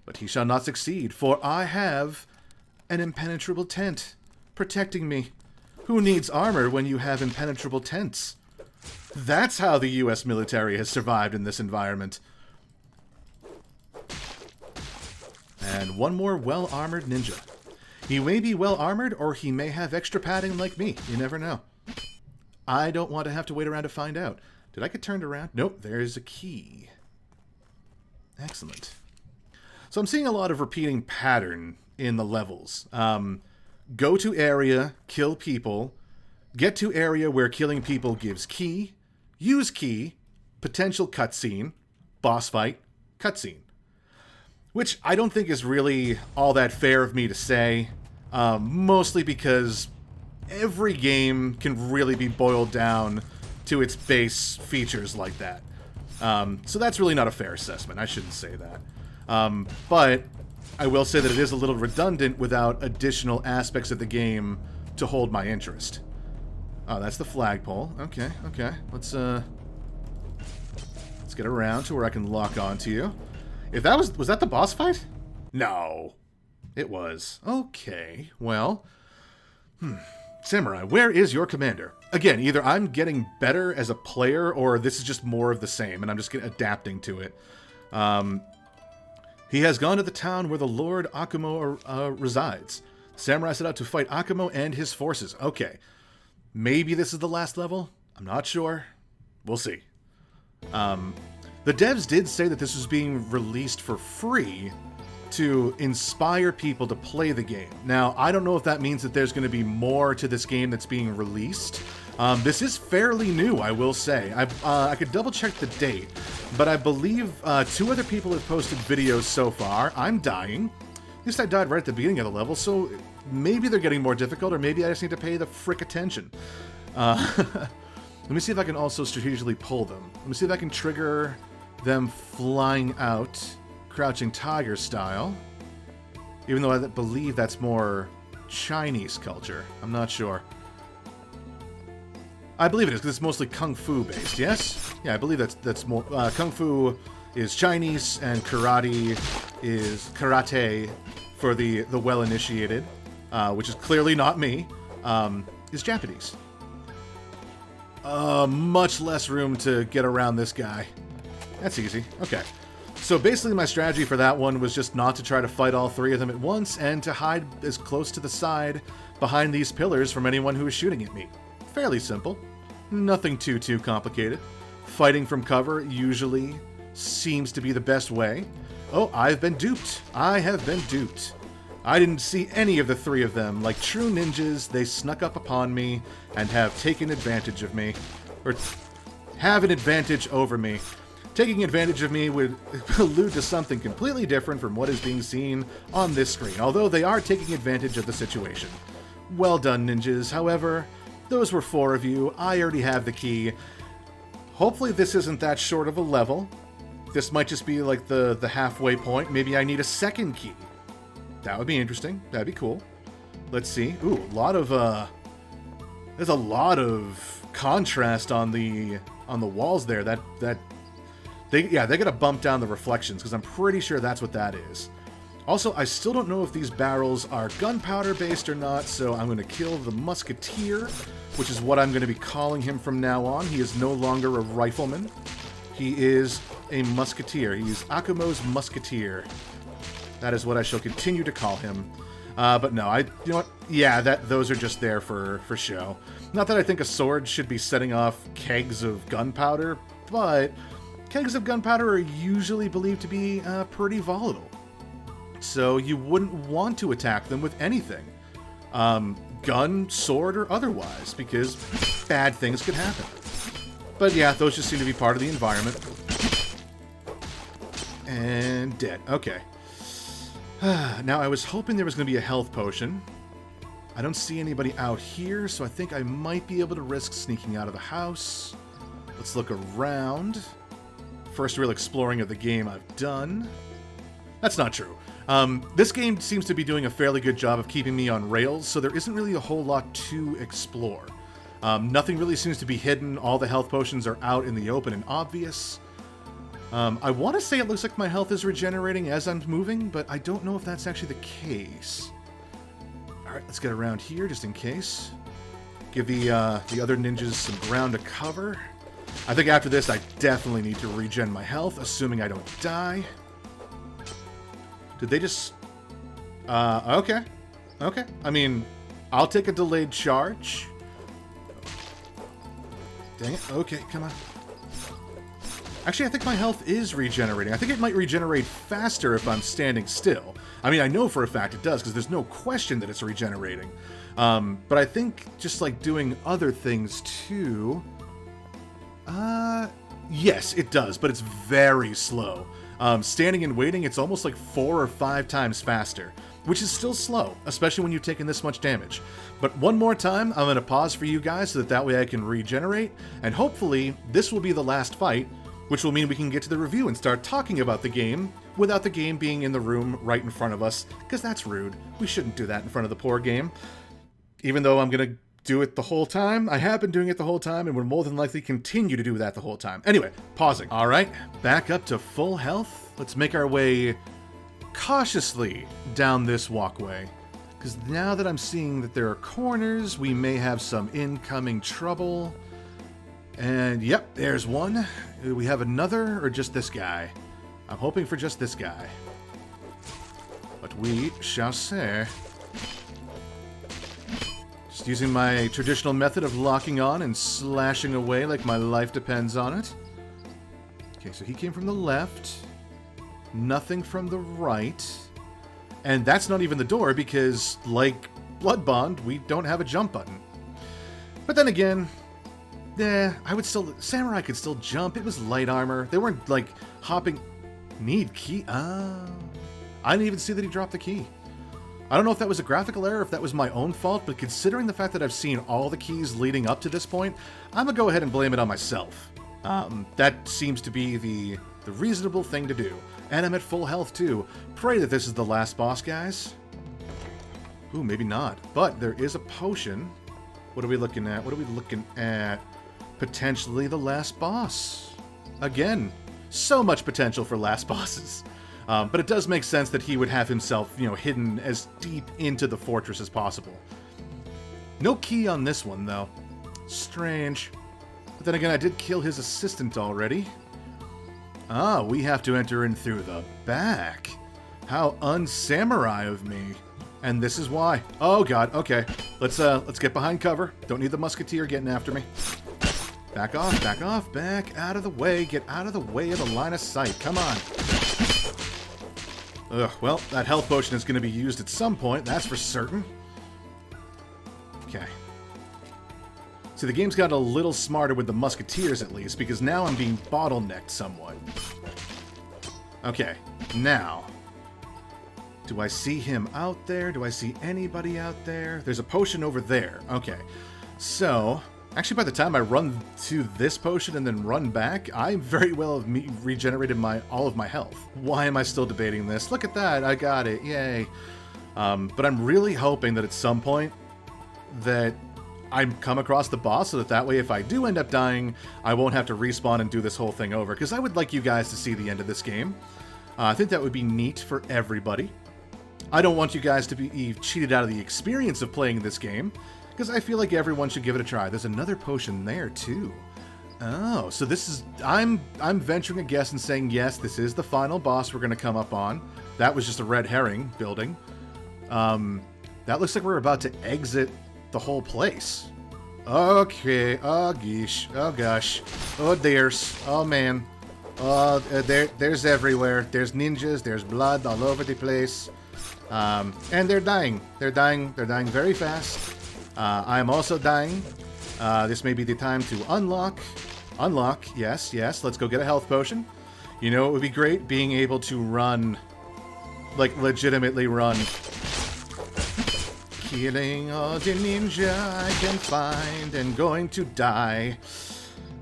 But he shall not succeed, for I have an impenetrable tent protecting me. Who needs armor when you have impenetrable tents? That's how the U.S. military has survived in this environment. And one more well-armored ninja. He may be well-armored, or he may have extra padding like me. You never know. I don't want to have to wait around to find out. Did I get turned around? Nope, there's a key. Excellent. So I'm seeing a lot of repeating pattern in the levels. Go to area, kill people, get to area where killing people gives key, use key, potential cutscene, boss fight, cutscene. Which I don't think is really all that fair of me to say, mostly because every game can really be boiled down to its base features like that. So that's really not a fair assessment. I shouldn't say that. But I will say that it is a little redundant without additional aspects of the game to hold my interest. Oh, that's the flagpole. Okay, okay. Let's get around to where I can lock onto you. If that was that the boss fight? No. It was. Okay, well. Samurai, where is your commander? Again, either I'm getting better as a player, or this is just more of the same, and I'm just adapting to it. He has gone to the town where the Lord Akumo resides. Samurai set out to fight Akumo and his forces. Okay. Maybe this is the last level? I'm not sure. We'll see. The devs did say that this was being released for free to inspire people to play the game. Now, I don't know if that means that there's going to be more to this game that's being released. This is fairly new, I will say. I could double check the date, but I believe 2 other people have posted videos so far. I'm dying. At least I died right at the beginning of the level, so maybe they're getting more difficult, or maybe I just need to pay the frick attention. Let me see if I can also strategically pull them. Let me see if I can trigger them flying out, Crouching Tiger style. Even though I believe that's more Chinese culture. I'm not sure. I believe it is, because it's mostly Kung Fu based, yes? Yeah, I believe that's more... Kung Fu is Chinese, and Karate is Karate for the well-initiated, which is clearly not me, is Japanese. Much less room to get around this guy. That's easy. Okay. So basically my strategy for that one was just not to try to fight all 3 of them at once, and to hide as close to the side behind these pillars from anyone who is shooting at me. Fairly simple. Nothing too complicated. Fighting from cover usually seems to be the best way. Oh, I've been duped. I have been duped. I didn't see any of the 3 of them. Like true ninjas, they snuck up upon me and have taken advantage of me. Or have an advantage over me. Taking advantage of me would allude to something completely different from what is being seen on this screen, although they are taking advantage of the situation. Well done, ninjas. However, those were 4 of you. I already have the key. Hopefully this isn't that short of a level. This might just be like the halfway point. Maybe I need a second key. That would be interesting. That'd be cool. Let's see. Ooh, a lot of there's a lot of contrast on the walls there. They gotta bump down the reflections, because I'm pretty sure that's what that is. Also, I still don't know if these barrels are gunpowder based or not, so I'm going to kill the musketeer, which is what I'm going to be calling him from now on. He is no longer a rifleman. He is a musketeer. He's Akumo's musketeer. That is what I shall continue to call him. But no, you know what? Yeah, those are just there for show. Not that I think a sword should be setting off kegs of gunpowder, but kegs of gunpowder are usually believed to be pretty volatile. So you wouldn't want to attack them with anything. Gun, sword, or otherwise, because bad things could happen. But yeah, those just seem to be part of the environment. And dead. Okay. Now, I was hoping there was going to be a health potion. I don't see anybody out here, so I think I might be able to risk sneaking out of the house. Let's look around. First real exploring of the game I've done. That's not true. This game seems to be doing a fairly good job of keeping me on rails, so there isn't really a whole lot to explore. Nothing really seems to be hidden. All the health potions are out in the open and obvious. I want to say it looks like my health is regenerating as I'm moving, but I don't know if that's actually the case. Alright, let's get around here just in case. Give the other ninjas some ground to cover. I think after this I definitely need to regen my health, assuming I don't die. Did they just... okay. Okay. I mean, I'll take a delayed charge. Dang it. Okay, come on. Actually, I think my health is regenerating. I think it might regenerate faster if I'm standing still. I mean, I know for a fact it does, because there's no question that it's regenerating. But I think just, like, doing other things, too... yes, it does, but it's very slow. Standing and waiting, it's almost like 4 or 5 times faster, which is still slow, especially when you've taken this much damage. But one more time, I'm going to pause for you guys so that way I can regenerate, and hopefully this will be the last fight, which will mean we can get to the review and start talking about the game without the game being in the room right in front of us, because that's rude. We shouldn't do that in front of the poor game. Even though I'm going to do it the whole time. I have been doing it the whole time and will more than likely continue to do that the whole time. Anyway, pausing. All right, back up to full health. Let's make our way cautiously down this walkway. Because now that I'm seeing that there are corners, we may have some incoming trouble. And yep, there's one. Do we have another or just this guy? I'm hoping for just this guy. But we shall see. Just using my traditional method of locking on and slashing away like my life depends on it. Okay, so he came from the left. Nothing from the right. And that's not even the door because, like Blood Bond, we don't have a jump button. But then again, I would still... Samurai could still jump. It was light armor. They weren't, like, hopping... Need key? Ah. I didn't even see that he dropped the key. I don't know if that was a graphical error, if that was my own fault, but considering the fact that I've seen all the keys leading up to this point, I'm gonna go ahead and blame it on myself. That seems to be the reasonable thing to do. And I'm at full health, too. Pray that this is the last boss, guys. Ooh, maybe not. But there is a potion. What are we looking at? What are we looking at? Potentially the last boss. Again, so much potential for last bosses. But it does make sense that he would have himself, you know, hidden as deep into the fortress as possible. No key on this one, though. Strange. But then again, I did kill his assistant already. Ah, we have to enter in through the back. How un-samurai of me. And this is why. Oh god, okay. Let's get behind cover. Don't need the musketeer getting after me. Back off, back out of the way. Get out of the way of the line of sight. Come on. Ugh, well, that health potion is going to be used at some point, that's for certain. Okay. See, the game's got a little smarter with the musketeers, at least, because now I'm being bottlenecked somewhat. Okay, now. Do I see him out there? Do I see anybody out there? There's a potion over there. Okay. So, actually, by the time I run to this potion and then run back, I very well have regenerated all of my health. Why am I still debating this? Look at that, I got it, yay. But I'm really hoping that at some point that I come across the boss so that way if I do end up dying, I won't have to respawn and do this whole thing over. Because I would like you guys to see the end of this game. I think that would be neat for everybody. I don't want you guys to be cheated out of the experience of playing this game. Because I feel like everyone should give it a try. There's another potion there, too. Oh, so this is... I'm venturing a guess and saying, yes, this is the final boss we're going to come up on. That was just a red herring building. That looks like we're about to exit the whole place. Okay, oh geesh, oh gosh, oh dears, oh man. There's everywhere. There's ninjas. There's blood all over the place. And they're dying. They're dying very fast. I'm also dying. This may be the time to unlock. Unlock, yes. Let's go get a health potion. You know, it would be great being able to run. Like, legitimately run. Killing all the ninja I can find and going to die.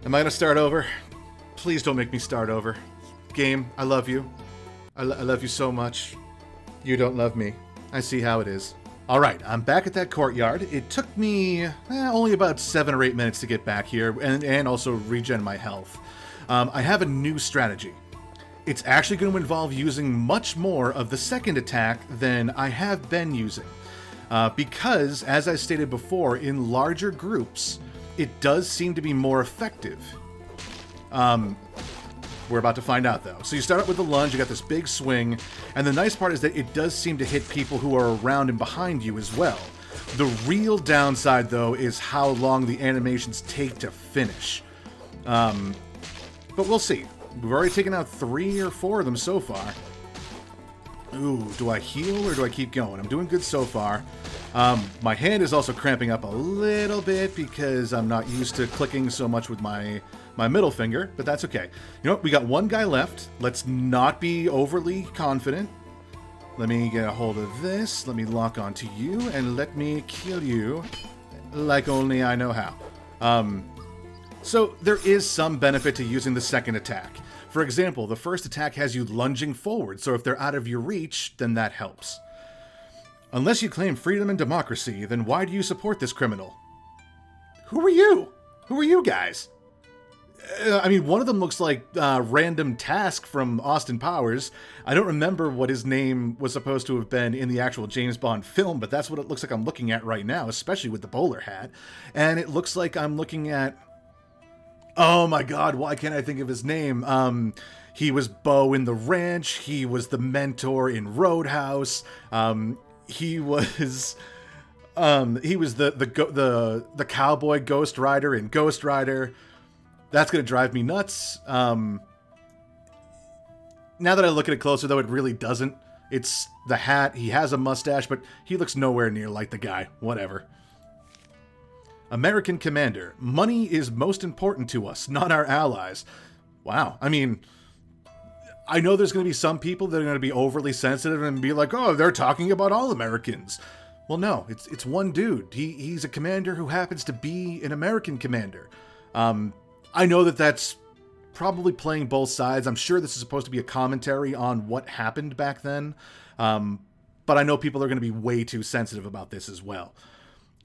Am I gonna start over? Please don't make me start over. Game, I love you. I love you so much. You don't love me. I see how it is. Alright, I'm back at that courtyard. It took me only about 7 or 8 minutes to get back here and also regen my health. I have a new strategy. It's actually going to involve using much more of the second attack than I have been using. Because, as I stated before, in larger groups, it does seem to be more effective. We're about to find out, though. So you start out with the lunge, you got this big swing, and the nice part is that it does seem to hit people who are around and behind you as well. The real downside, though, is how long the animations take to finish. But we'll see. We've already taken out 3 or 4 of them so far. Ooh, do I heal or do I keep going? I'm doing good so far. My hand is also cramping up a little bit because I'm not used to clicking so much with my middle finger, but that's okay. You know what? We got 1 guy left. Let's not be overly confident. Let me get a hold of this. Let me lock onto you and let me kill you like only I know how. So there is some benefit to using the second attack. For example, the first attack has you lunging forward, so if they're out of your reach, then that helps. Unless you claim freedom and democracy, then why do you support this criminal? Who are you? Who are you guys? I mean, one of them looks like Random Task from Austin Powers. I don't remember what his name was supposed to have been in the actual James Bond film, but that's what it looks like I'm looking at right now, especially with the bowler hat. And it looks like I'm looking at... Oh my god, why can't I think of his name? He was Bo in The Ranch, he was the mentor in Roadhouse, he was the cowboy Ghost Rider in Ghost Rider. That's gonna drive me nuts. Now that I look at it closer, though, it really doesn't. It's the hat, he has a mustache, but he looks nowhere near like the guy. Whatever. American Commander. Money is most important to us, not our allies. Wow. I mean, I know there's going to be some people that are going to be overly sensitive and be like, oh, they're talking about all Americans. Well, no, it's one dude. He's a commander who happens to be an American commander. I know that that's probably playing both sides. I'm sure this is supposed to be a commentary on what happened back then. But I know people are going to be way too sensitive about this as well.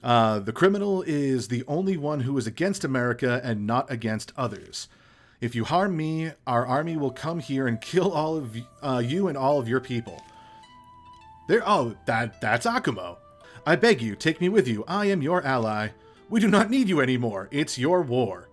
The criminal is the only one who is against America and not against others. If you harm me, our army will come here and kill all of you and all of your people. That's Akumo. I beg you, take me with you. I am your ally. We do not need you anymore. It's your war.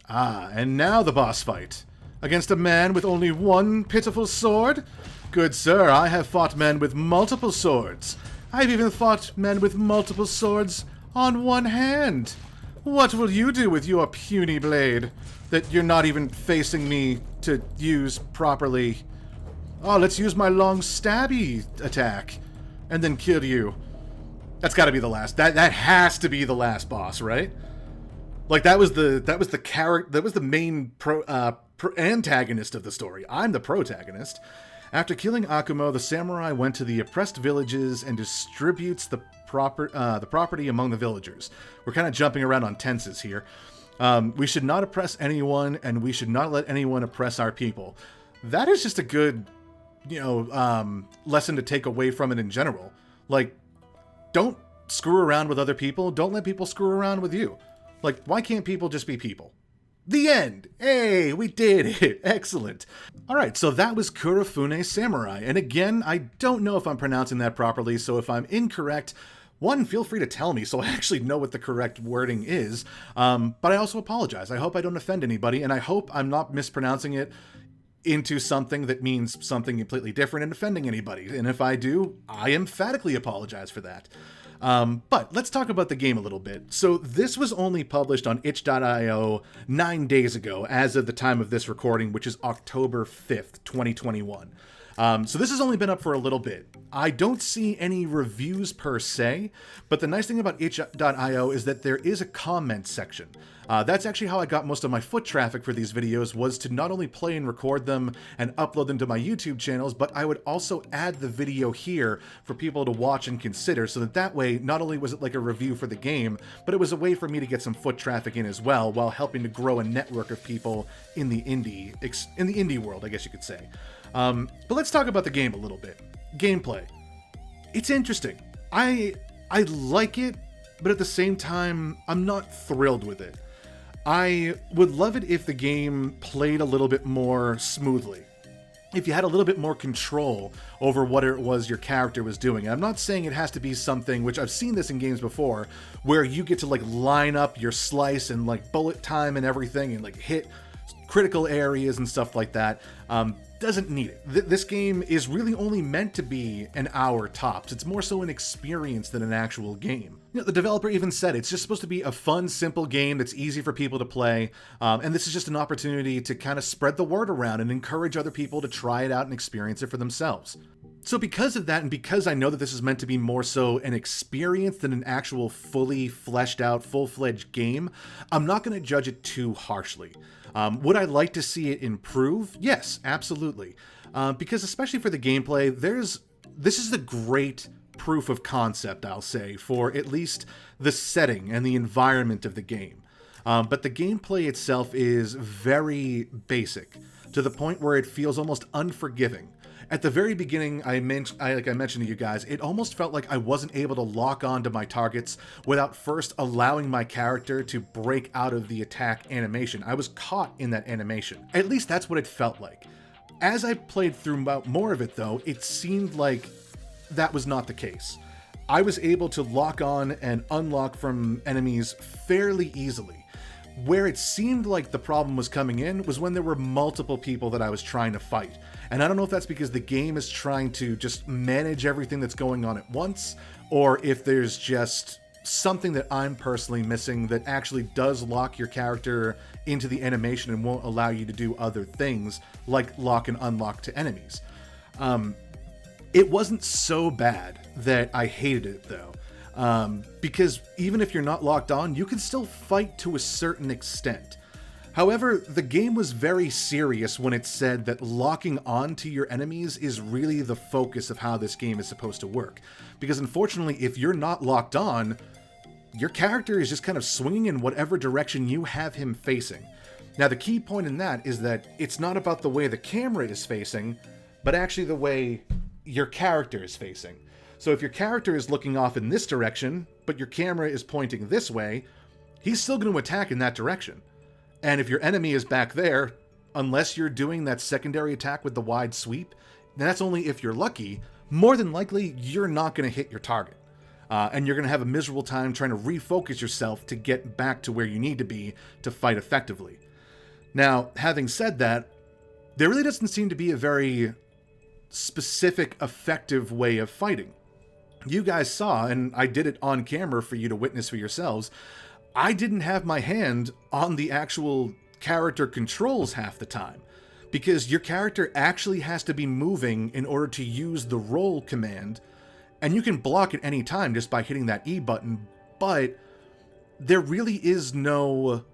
Ah, and now the boss fight. Against a man with only one pitiful sword? Good sir, I have fought men with multiple swords. I've even fought men with multiple swords on one hand. What will you do with your puny blade that you're not even facing me to use properly? Oh, let's use my long stabby attack and then kill you. That's got to be the last. That has to be the last boss, right? Like that was the character. That was the main antagonist of the story. I'm the protagonist. After killing Akumo, the samurai went to the oppressed villages and distributes the property among the villagers. We're kind of jumping around on tenses here. We should not oppress anyone, and we should not let anyone oppress our people. That is just a good, lesson to take away from it in general. Like, don't screw around with other people. Don't let people screw around with you. Like, why can't people just be people? The end! Hey, we did it! Excellent. Alright, so that was Kurofune Samurai. And again, I don't know if I'm pronouncing that properly, so if I'm incorrect, one, feel free to tell me so I actually know what the correct wording is. But I also apologize. I hope I don't offend anybody, and I hope I'm not mispronouncing it into something that means something completely different and offending anybody. And if I do, I emphatically apologize for that. But let's talk about the game a little bit. So this was only published on itch.io 9 days ago, as of the time of this recording, which is October 5th, 2021. So this has only been up for a little bit. I don't see any reviews per se, but the nice thing about itch.io is that there is a comment section. That's actually how I got most of my foot traffic for these videos, was to not only play and record them and upload them to my YouTube channels, but I would also add the video here for people to watch and consider, so that way, not only was it like a review for the game, but it was a way for me to get some foot traffic in as well, while helping to grow a network of people in the indie world, I guess you could say. But let's talk about the game a little bit. Gameplay. It's interesting. I like it, but at the same time, I'm not thrilled with it. I would love it if the game played a little bit more smoothly. If you had a little bit more control over what it was your character was doing. And I'm not saying it has to be something, which I've seen this in games before, where you get to like line up your slice and like bullet time and everything and like hit critical areas and stuff like that. Doesn't need it. This game is really only meant to be an hour tops. It's more so an experience than an actual game. You know, the developer even said it's just supposed to be a fun, simple game that's easy for people to play, and this is just an opportunity to kind of spread the word around and encourage other people to try it out and experience it for themselves. So because of that, and because I know that this is meant to be more so an experience than an actual fully fleshed out, full-fledged game, I'm not going to judge it too harshly. Would I like to see it improve? Yes, absolutely. Because especially for the gameplay, this is a great proof of concept, I'll say, for at least the setting and the environment of the game. But the gameplay itself is very basic, to the point where it feels almost unforgiving. At the very beginning, like I mentioned to you guys, it almost felt like I wasn't able to lock on to my targets without first allowing my character to break out of the attack animation. I was caught in that animation. At least that's what it felt like. As I played through more of it, though, it seemed like that was not the case. I was able to lock on and unlock from enemies fairly easily. Where it seemed like the problem was coming in was when there were multiple people that I was trying to fight. And I don't know if that's because the game is trying to just manage everything that's going on at once, or if there's just something that I'm personally missing that actually does lock your character into the animation and won't allow you to do other things, like lock and unlock to enemies. It wasn't so bad that I hated it, though. Because even if you're not locked on, you can still fight to a certain extent. However, the game was very serious when it said that locking on to your enemies is really the focus of how this game is supposed to work. Because unfortunately, if you're not locked on, your character is just kind of swinging in whatever direction you have him facing. Now, the key point in that is that it's not about the way the camera is facing, but actually the way your character is facing. So if your character is looking off in this direction, but your camera is pointing this way, he's still going to attack in that direction. And if your enemy is back there, unless you're doing that secondary attack with the wide sweep, then that's only if you're lucky. More than likely, you're not going to hit your target. And you're going to have a miserable time trying to refocus yourself to get back to where you need to be to fight effectively. Now, having said that, there really doesn't seem to be a very specific, effective way of fighting. You guys saw, and I did it on camera for you to witness for yourselves, I didn't have my hand on the actual character controls half the time, because your character actually has to be moving in order to use the roll command, and you can block at any time just by hitting that E button, but there really is no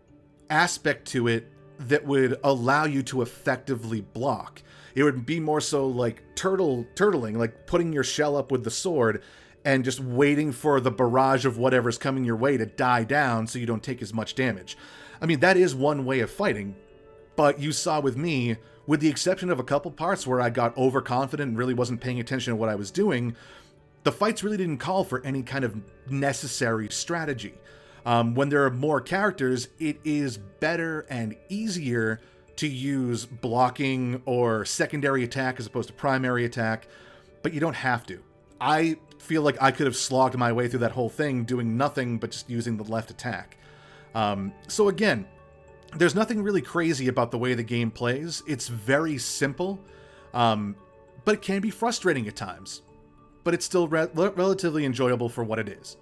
aspect to it that would allow you to effectively block. It would be more so like turtling, like putting your shell up with the sword and just waiting for the barrage of whatever's coming your way to die down so you don't take as much damage. I mean, that is one way of fighting, but you saw with me, with the exception of a couple parts where I got overconfident and really wasn't paying attention to what I was doing, the fights really didn't call for any kind of necessary strategy. When there are more characters, it is better and easier to use blocking or secondary attack as opposed to primary attack, but you don't have to. I feel like I could have slogged my way through that whole thing doing nothing but just using the left attack. So again, there's nothing really crazy about the way the game plays. It's very simple, but it can be frustrating at times. but it's still relatively enjoyable for what it is.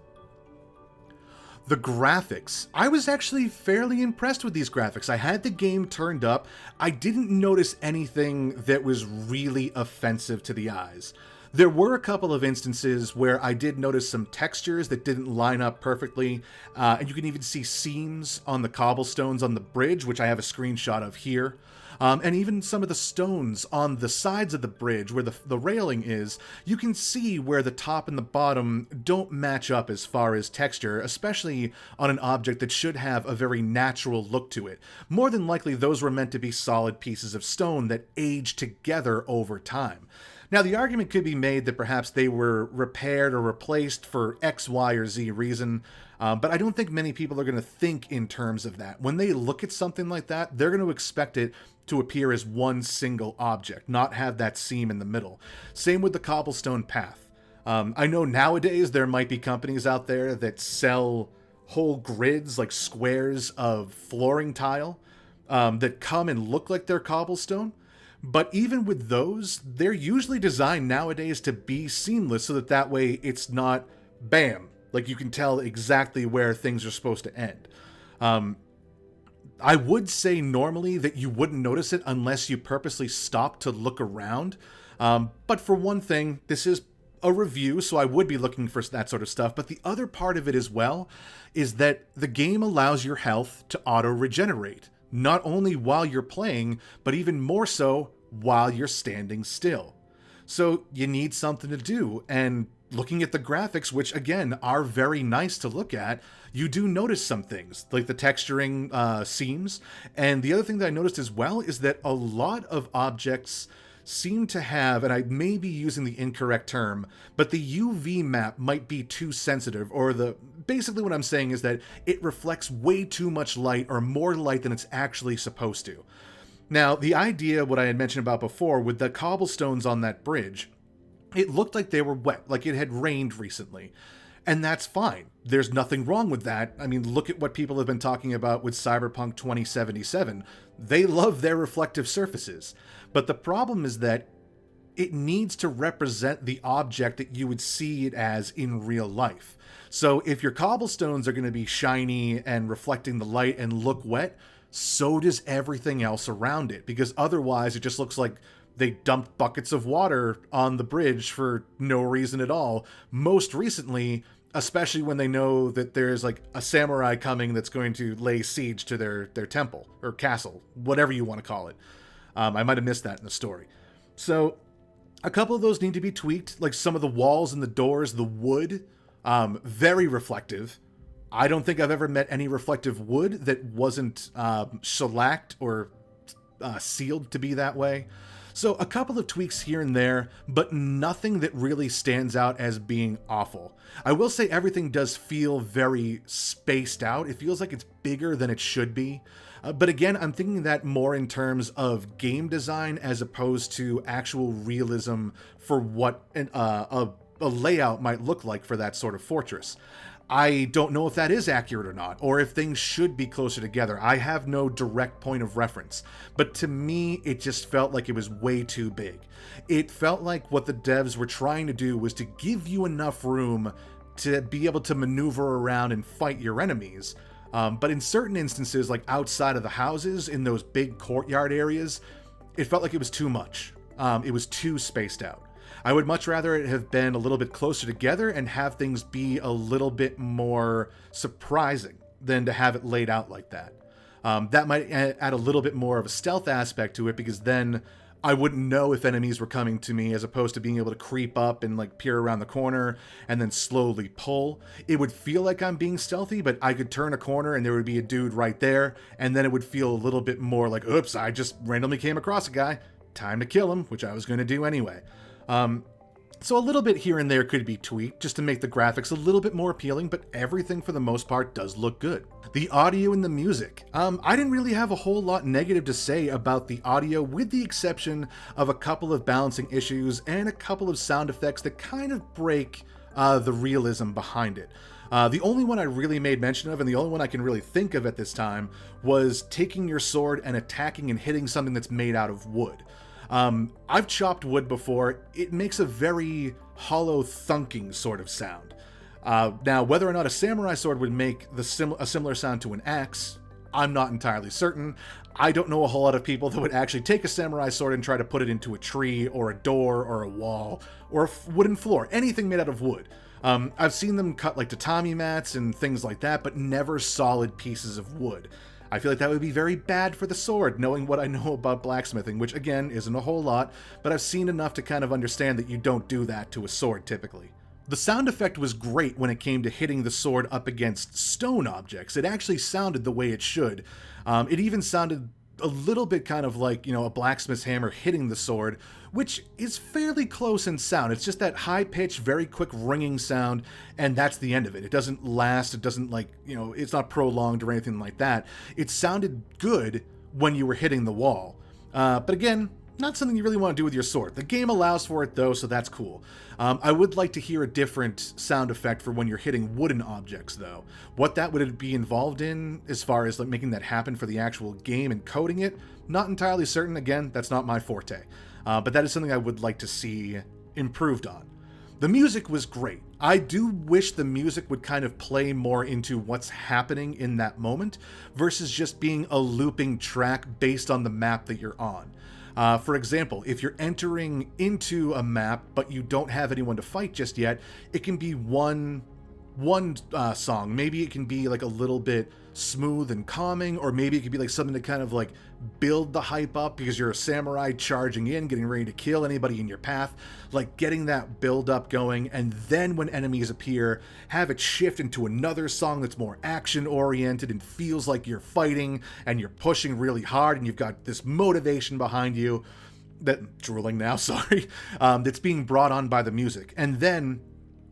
The graphics. I was actually fairly impressed with these graphics. I had the game turned up. I didn't notice anything that was really offensive to the eyes. There were a couple of instances where I did notice some textures that didn't line up perfectly, and you can even see seams on the cobblestones on the bridge, which I have a screenshot of here. And even some of the stones on the sides of the bridge where the railing is, you can see where the top and the bottom don't match up as far as texture, especially on an object that should have a very natural look to it. More than likely, those were meant to be solid pieces of stone that age together over time. Now, the argument could be made that perhaps they were repaired or replaced for X, Y, or Z reason, but I don't think many people are going to think in terms of that. When they look at something like that, they're going to expect it to appear as one single object, not have that seam in the middle. Same with the cobblestone path. I know nowadays there might be companies out there that sell whole grids, like squares of flooring tile, that come and look like they're cobblestone. But even with those, they're usually designed nowadays to be seamless so that way it's not bam. Like you can tell exactly where things are supposed to end. I would say normally that you wouldn't notice it unless you purposely stop to look around. But for one thing, this is a review, so I would be looking for that sort of stuff. But the other part of it as well is that the game allows your health to auto-regenerate. Not only while you're playing, but even more so while you're standing still. So you need something to do, and looking at the graphics, which again are very nice to look at, you do notice some things, like the texturing seams. And the other thing that I noticed as well is that a lot of objects seem to have, and I may be using the incorrect term, but the UV map might be too sensitive, or basically what I'm saying is that it reflects way too much light or more light than it's actually supposed to. Now, the idea, what I had mentioned about before, with the cobblestones on that bridge, it looked like they were wet, like it had rained recently. And that's fine. There's nothing wrong with that. I mean, look at what people have been talking about with Cyberpunk 2077. They love their reflective surfaces. But the problem is that it needs to represent the object that you would see it as in real life. So if your cobblestones are going to be shiny and reflecting the light and look wet, so does everything else around it. Because otherwise it just looks like they dumped buckets of water on the bridge for no reason at all. Most recently, especially when they know that there's like a samurai coming that's going to lay siege to their temple or castle, whatever you want to call it. I might have missed that in the story. So a couple of those need to be tweaked, like some of the walls and the doors, the wood, very reflective. I don't think I've ever met any reflective wood that wasn't shellacked or sealed to be that way. So a couple of tweaks here and there, but nothing that really stands out as being awful. I will say everything does feel very spaced out. It feels like it's bigger than it should be. But again, I'm thinking that more in terms of game design as opposed to actual realism for what a layout might look like for that sort of fortress. I don't know if that is accurate or not, or if things should be closer together. I have no direct point of reference, but to me, it just felt like it was way too big. It felt like what the devs were trying to do was to give you enough room to be able to maneuver around and fight your enemies. But in certain instances, like outside of the houses, in those big courtyard areas, it felt like it was too much. It was too spaced out. I would much rather it have been a little bit closer together and have things be a little bit more surprising than to have it laid out like that. That might add a little bit more of a stealth aspect to it, because then I wouldn't know if enemies were coming to me, as opposed to being able to creep up and like peer around the corner and then slowly pull. It would feel like I'm being stealthy, but I could turn a corner and there would be a dude right there, and then it would feel a little bit more like, oops, I just randomly came across a guy. Time to kill him, which I was going to do anyway. So a little bit here and there could be tweaked just to make the graphics a little bit more appealing, but everything for the most part does look good. The audio and the music. I didn't really have a whole lot negative to say about the audio, with the exception of a couple of balancing issues and a couple of sound effects that kind of break the realism behind it. The only one I really made mention of, and the only one I can really think of at this time, was taking your sword and attacking and hitting something that's made out of wood. I've chopped wood before. It makes a very hollow thunking sort of sound. Now, whether or not a samurai sword would make a similar sound to an axe, I'm not entirely certain. I don't know a whole lot of people that would actually take a samurai sword and try to put it into a tree or a door or a wall or a wooden floor, anything made out of wood. I've seen them cut like tatami mats and things like that, but never solid pieces of wood. I feel like that would be very bad for the sword, knowing what I know about blacksmithing, which again isn't a whole lot, but I've seen enough to kind of understand that you don't do that to a sword typically. The sound effect was great when it came to hitting the sword up against stone objects. It actually sounded the way it should. It even sounded a little bit kind of like, a blacksmith's hammer hitting the sword, which is fairly close in sound. It's just that high-pitched, very quick ringing sound, and that's the end of it. It doesn't last, it doesn't it's not prolonged or anything like that. It sounded good when you were hitting the wall. But again, not something you really want to do with your sword. The game allows for it though, so that's cool. I would like to hear a different sound effect for when you're hitting wooden objects though. What that would be involved in as far as making that happen for the actual game and coding it, not entirely certain. Again, that's not my forte. But that is something I would like to see improved on. The music was great. I do wish the music would kind of play more into what's happening in that moment versus just being a looping track based on the map that you're on. For example, if you're entering into a map but you don't have anyone to fight just yet, it can be one song. Maybe it can be like a little bit smooth and calming, or maybe it could be like something to kind of like build the hype up because you're a samurai charging in, getting ready to kill anybody in your path, like getting that build up going, and then when enemies appear, have it shift into another song that's more action oriented and feels like you're fighting and you're pushing really hard and you've got this motivation behind you drooling now, sorry, that's being brought on by the music. And then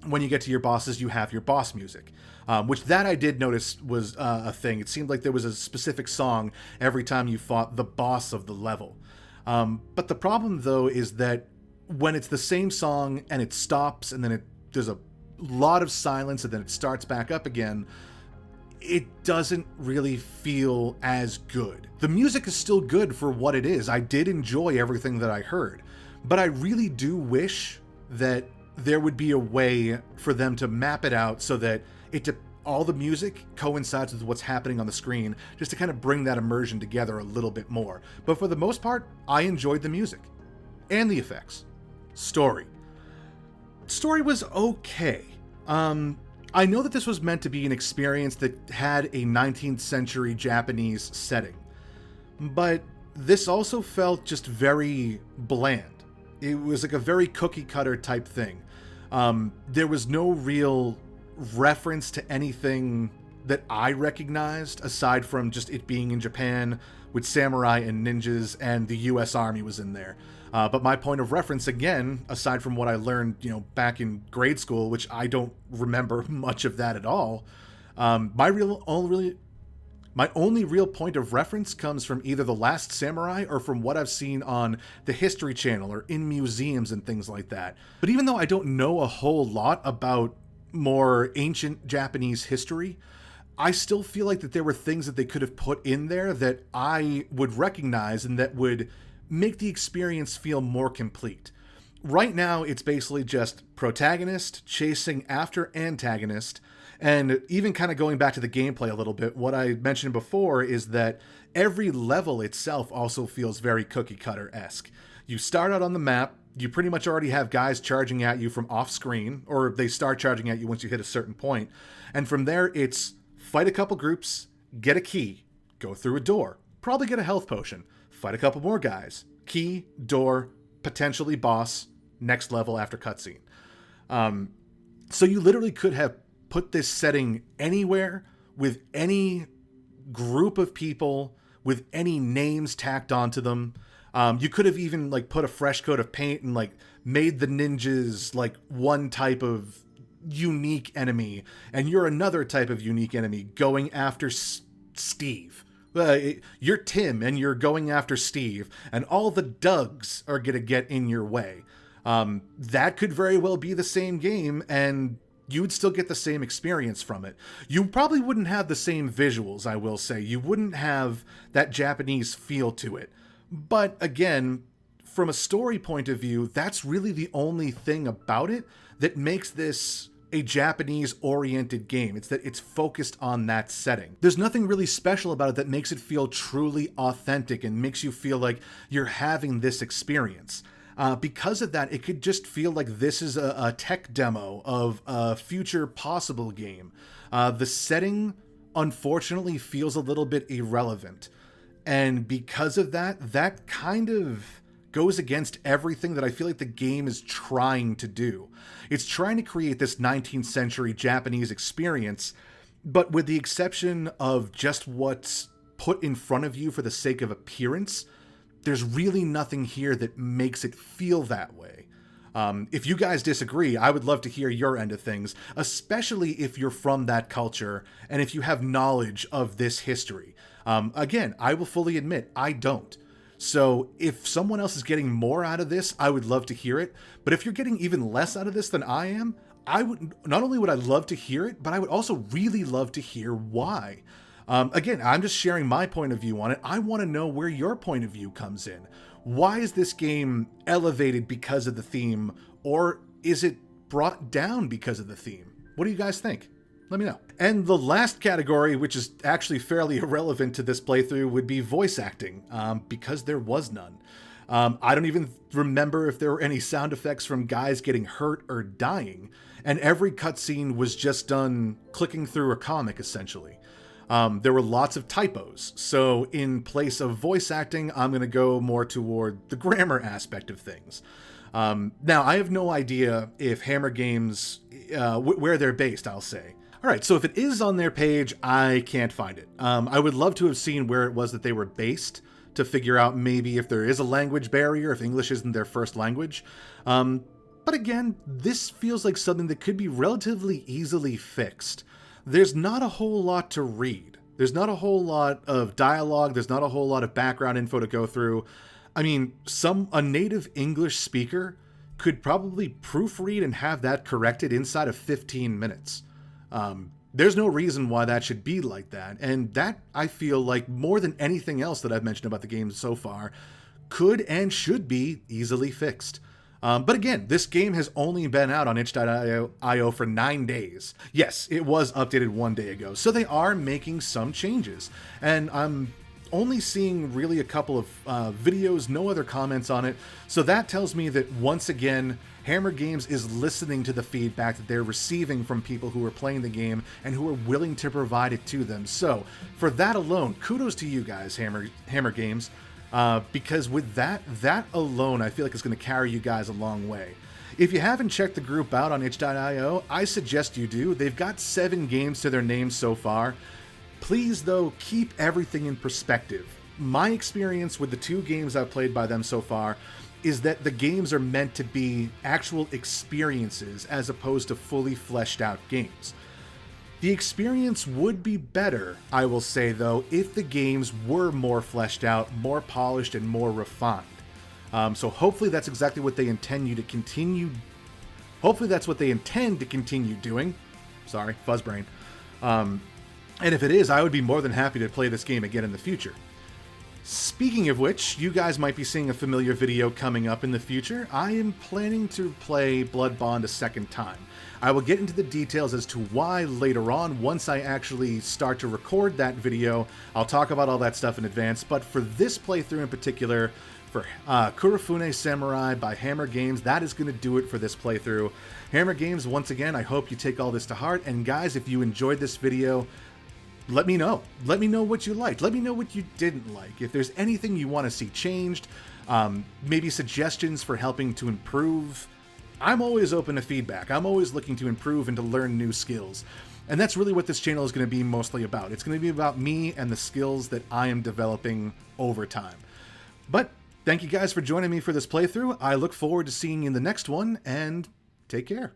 when you get to your bosses, you have your boss music, which that I did notice was a thing. It seemed like there was a specific song every time you fought the boss of the level. But the problem, though, is that when it's the same song and it stops and then there's a lot of silence and then it starts back up again, it doesn't really feel as good. The music is still good for what it is. I did enjoy everything that I heard, but I really do wish that there would be a way for them to map it out so that all the music coincides with what's happening on the screen, just to kind of bring that immersion together a little bit more. But for the most part, I enjoyed the music and the effects. Story was okay. I know that this was meant to be an experience that had a 19th century Japanese setting, but this also felt just very bland. It was like a very cookie cutter type thing. There was no real reference to anything that I recognized aside from just it being in Japan with samurai and ninjas and the US Army was in there. But my point of reference, again, aside from what I learned, back in grade school, which I don't remember much of that at all, my only real point of reference comes from either The Last Samurai or from what I've seen on the History Channel or in museums and things like that. But even though I don't know a whole lot about more ancient Japanese history, I still feel like that there were things that they could have put in there that I would recognize and that would make the experience feel more complete. Right now, it's basically just protagonist chasing after antagonist. And even kind of going back to the gameplay a little bit, what I mentioned before is that every level itself also feels very cookie cutter-esque. You start out on the map, you pretty much already have guys charging at you from off screen, or they start charging at you once you hit a certain point. And from there, it's fight a couple groups, get a key, go through a door, probably get a health potion, fight a couple more guys, key, door, potentially boss, next level after cutscene. So you literally could have put this setting anywhere with any group of people with any names tacked onto them. You could have even put a fresh coat of paint and made the ninjas one type of unique enemy and you're another type of unique enemy going after Steve. You're Tim and you're going after Steve and all the Dougs are going to get in your way. That could very well be the same game and you would still get the same experience from it. You probably wouldn't have the same visuals, I will say. You wouldn't have that Japanese feel to it. But again, from a story point of view, that's really the only thing about it that makes this a Japanese-oriented game. It's that it's focused on that setting. There's nothing really special about it that makes it feel truly authentic and makes you feel like you're having this experience. Because of that, it could just feel like this is a tech demo of a future possible game. The setting, unfortunately, feels a little bit irrelevant. And because of that, that kind of goes against everything that I feel like the game is trying to do. It's trying to create this 19th century Japanese experience, but with the exception of just what's put in front of you for the sake of appearance, there's really nothing here that makes it feel that way. If you guys disagree, I would love to hear your end of things, especially if you're from that culture and if you have knowledge of this history. Again, I will fully admit, I don't. So if someone else is getting more out of this, I would love to hear it. But if you're getting even less out of this than I am, not only would I love to hear it, but I would also really love to hear why. Again, I'm just sharing my point of view on it. I want to know where your point of view comes in. Why is this game elevated because of the theme, or is it brought down because of the theme? What do you guys think? Let me know. And the last category, which is actually fairly irrelevant to this playthrough, would be voice acting, because there was none. I don't even remember if there were any sound effects from guys getting hurt or dying, and every cutscene was just done clicking through a comic, essentially. There were lots of typos, so in place of voice acting, I'm going to go more toward the grammar aspect of things. Now, I have no idea if Hammer Games, where they're based, I'll say. Alright, so if it is on their page, I can't find it. I would love to have seen where it was that they were based to figure out maybe if there is a language barrier, if English isn't their first language. But again, this feels like something that could be relatively easily fixed. There's not a whole lot to read. There's not a whole lot of dialogue. There's not a whole lot of background info to go through. I mean, a native English speaker could probably proofread and have that corrected inside of 15 minutes. There's no reason why that should be like that, and that, I feel like, more than anything else that I've mentioned about the game so far, could and should be easily fixed. But again, this game has only been out on itch.io for 9 days. Yes, it was updated 1 day ago, so they are making some changes, and I'm only seeing really a couple of videos, no other comments on it, so that tells me that, once again, Hammer Games is listening to the feedback that they're receiving from people who are playing the game and who are willing to provide it to them. So, for that alone, kudos to you guys, Hammer Games, because with that alone, I feel like it's going to carry you guys a long way. If you haven't checked the group out on itch.io, I suggest you do. They've got 7 games to their name so far. Please, though, keep everything in perspective. My experience with the 2 games I've played by them so far is that the games are meant to be actual experiences as opposed to fully fleshed out games. The experience would be better, I will say, though, if the games were more fleshed out, more polished, and more refined. So hopefully that's exactly what they intend to continue doing. Sorry, fuzzbrain. And if it is, I would be more than happy to play this game again in the future. Speaking of which, you guys might be seeing a familiar video coming up in the future. I am planning to play Blood Bond a second time. I will get into the details as to why later on, once I actually start to record that video. I'll talk about all that stuff in advance, but for this playthrough in particular, for Kurofune Samurai by Hammer Games, that is going to do it for this playthrough. Hammer Games, once again, I hope you take all this to heart, and guys, if you enjoyed this video, let me know. Let me know what you liked. Let me know what you didn't like. If there's anything you want to see changed, maybe suggestions for helping to improve, I'm always open to feedback. I'm always looking to improve and to learn new skills. And that's really what this channel is going to be mostly about. It's going to be about me and the skills that I am developing over time. But thank you guys for joining me for this playthrough. I look forward to seeing you in the next one, and take care.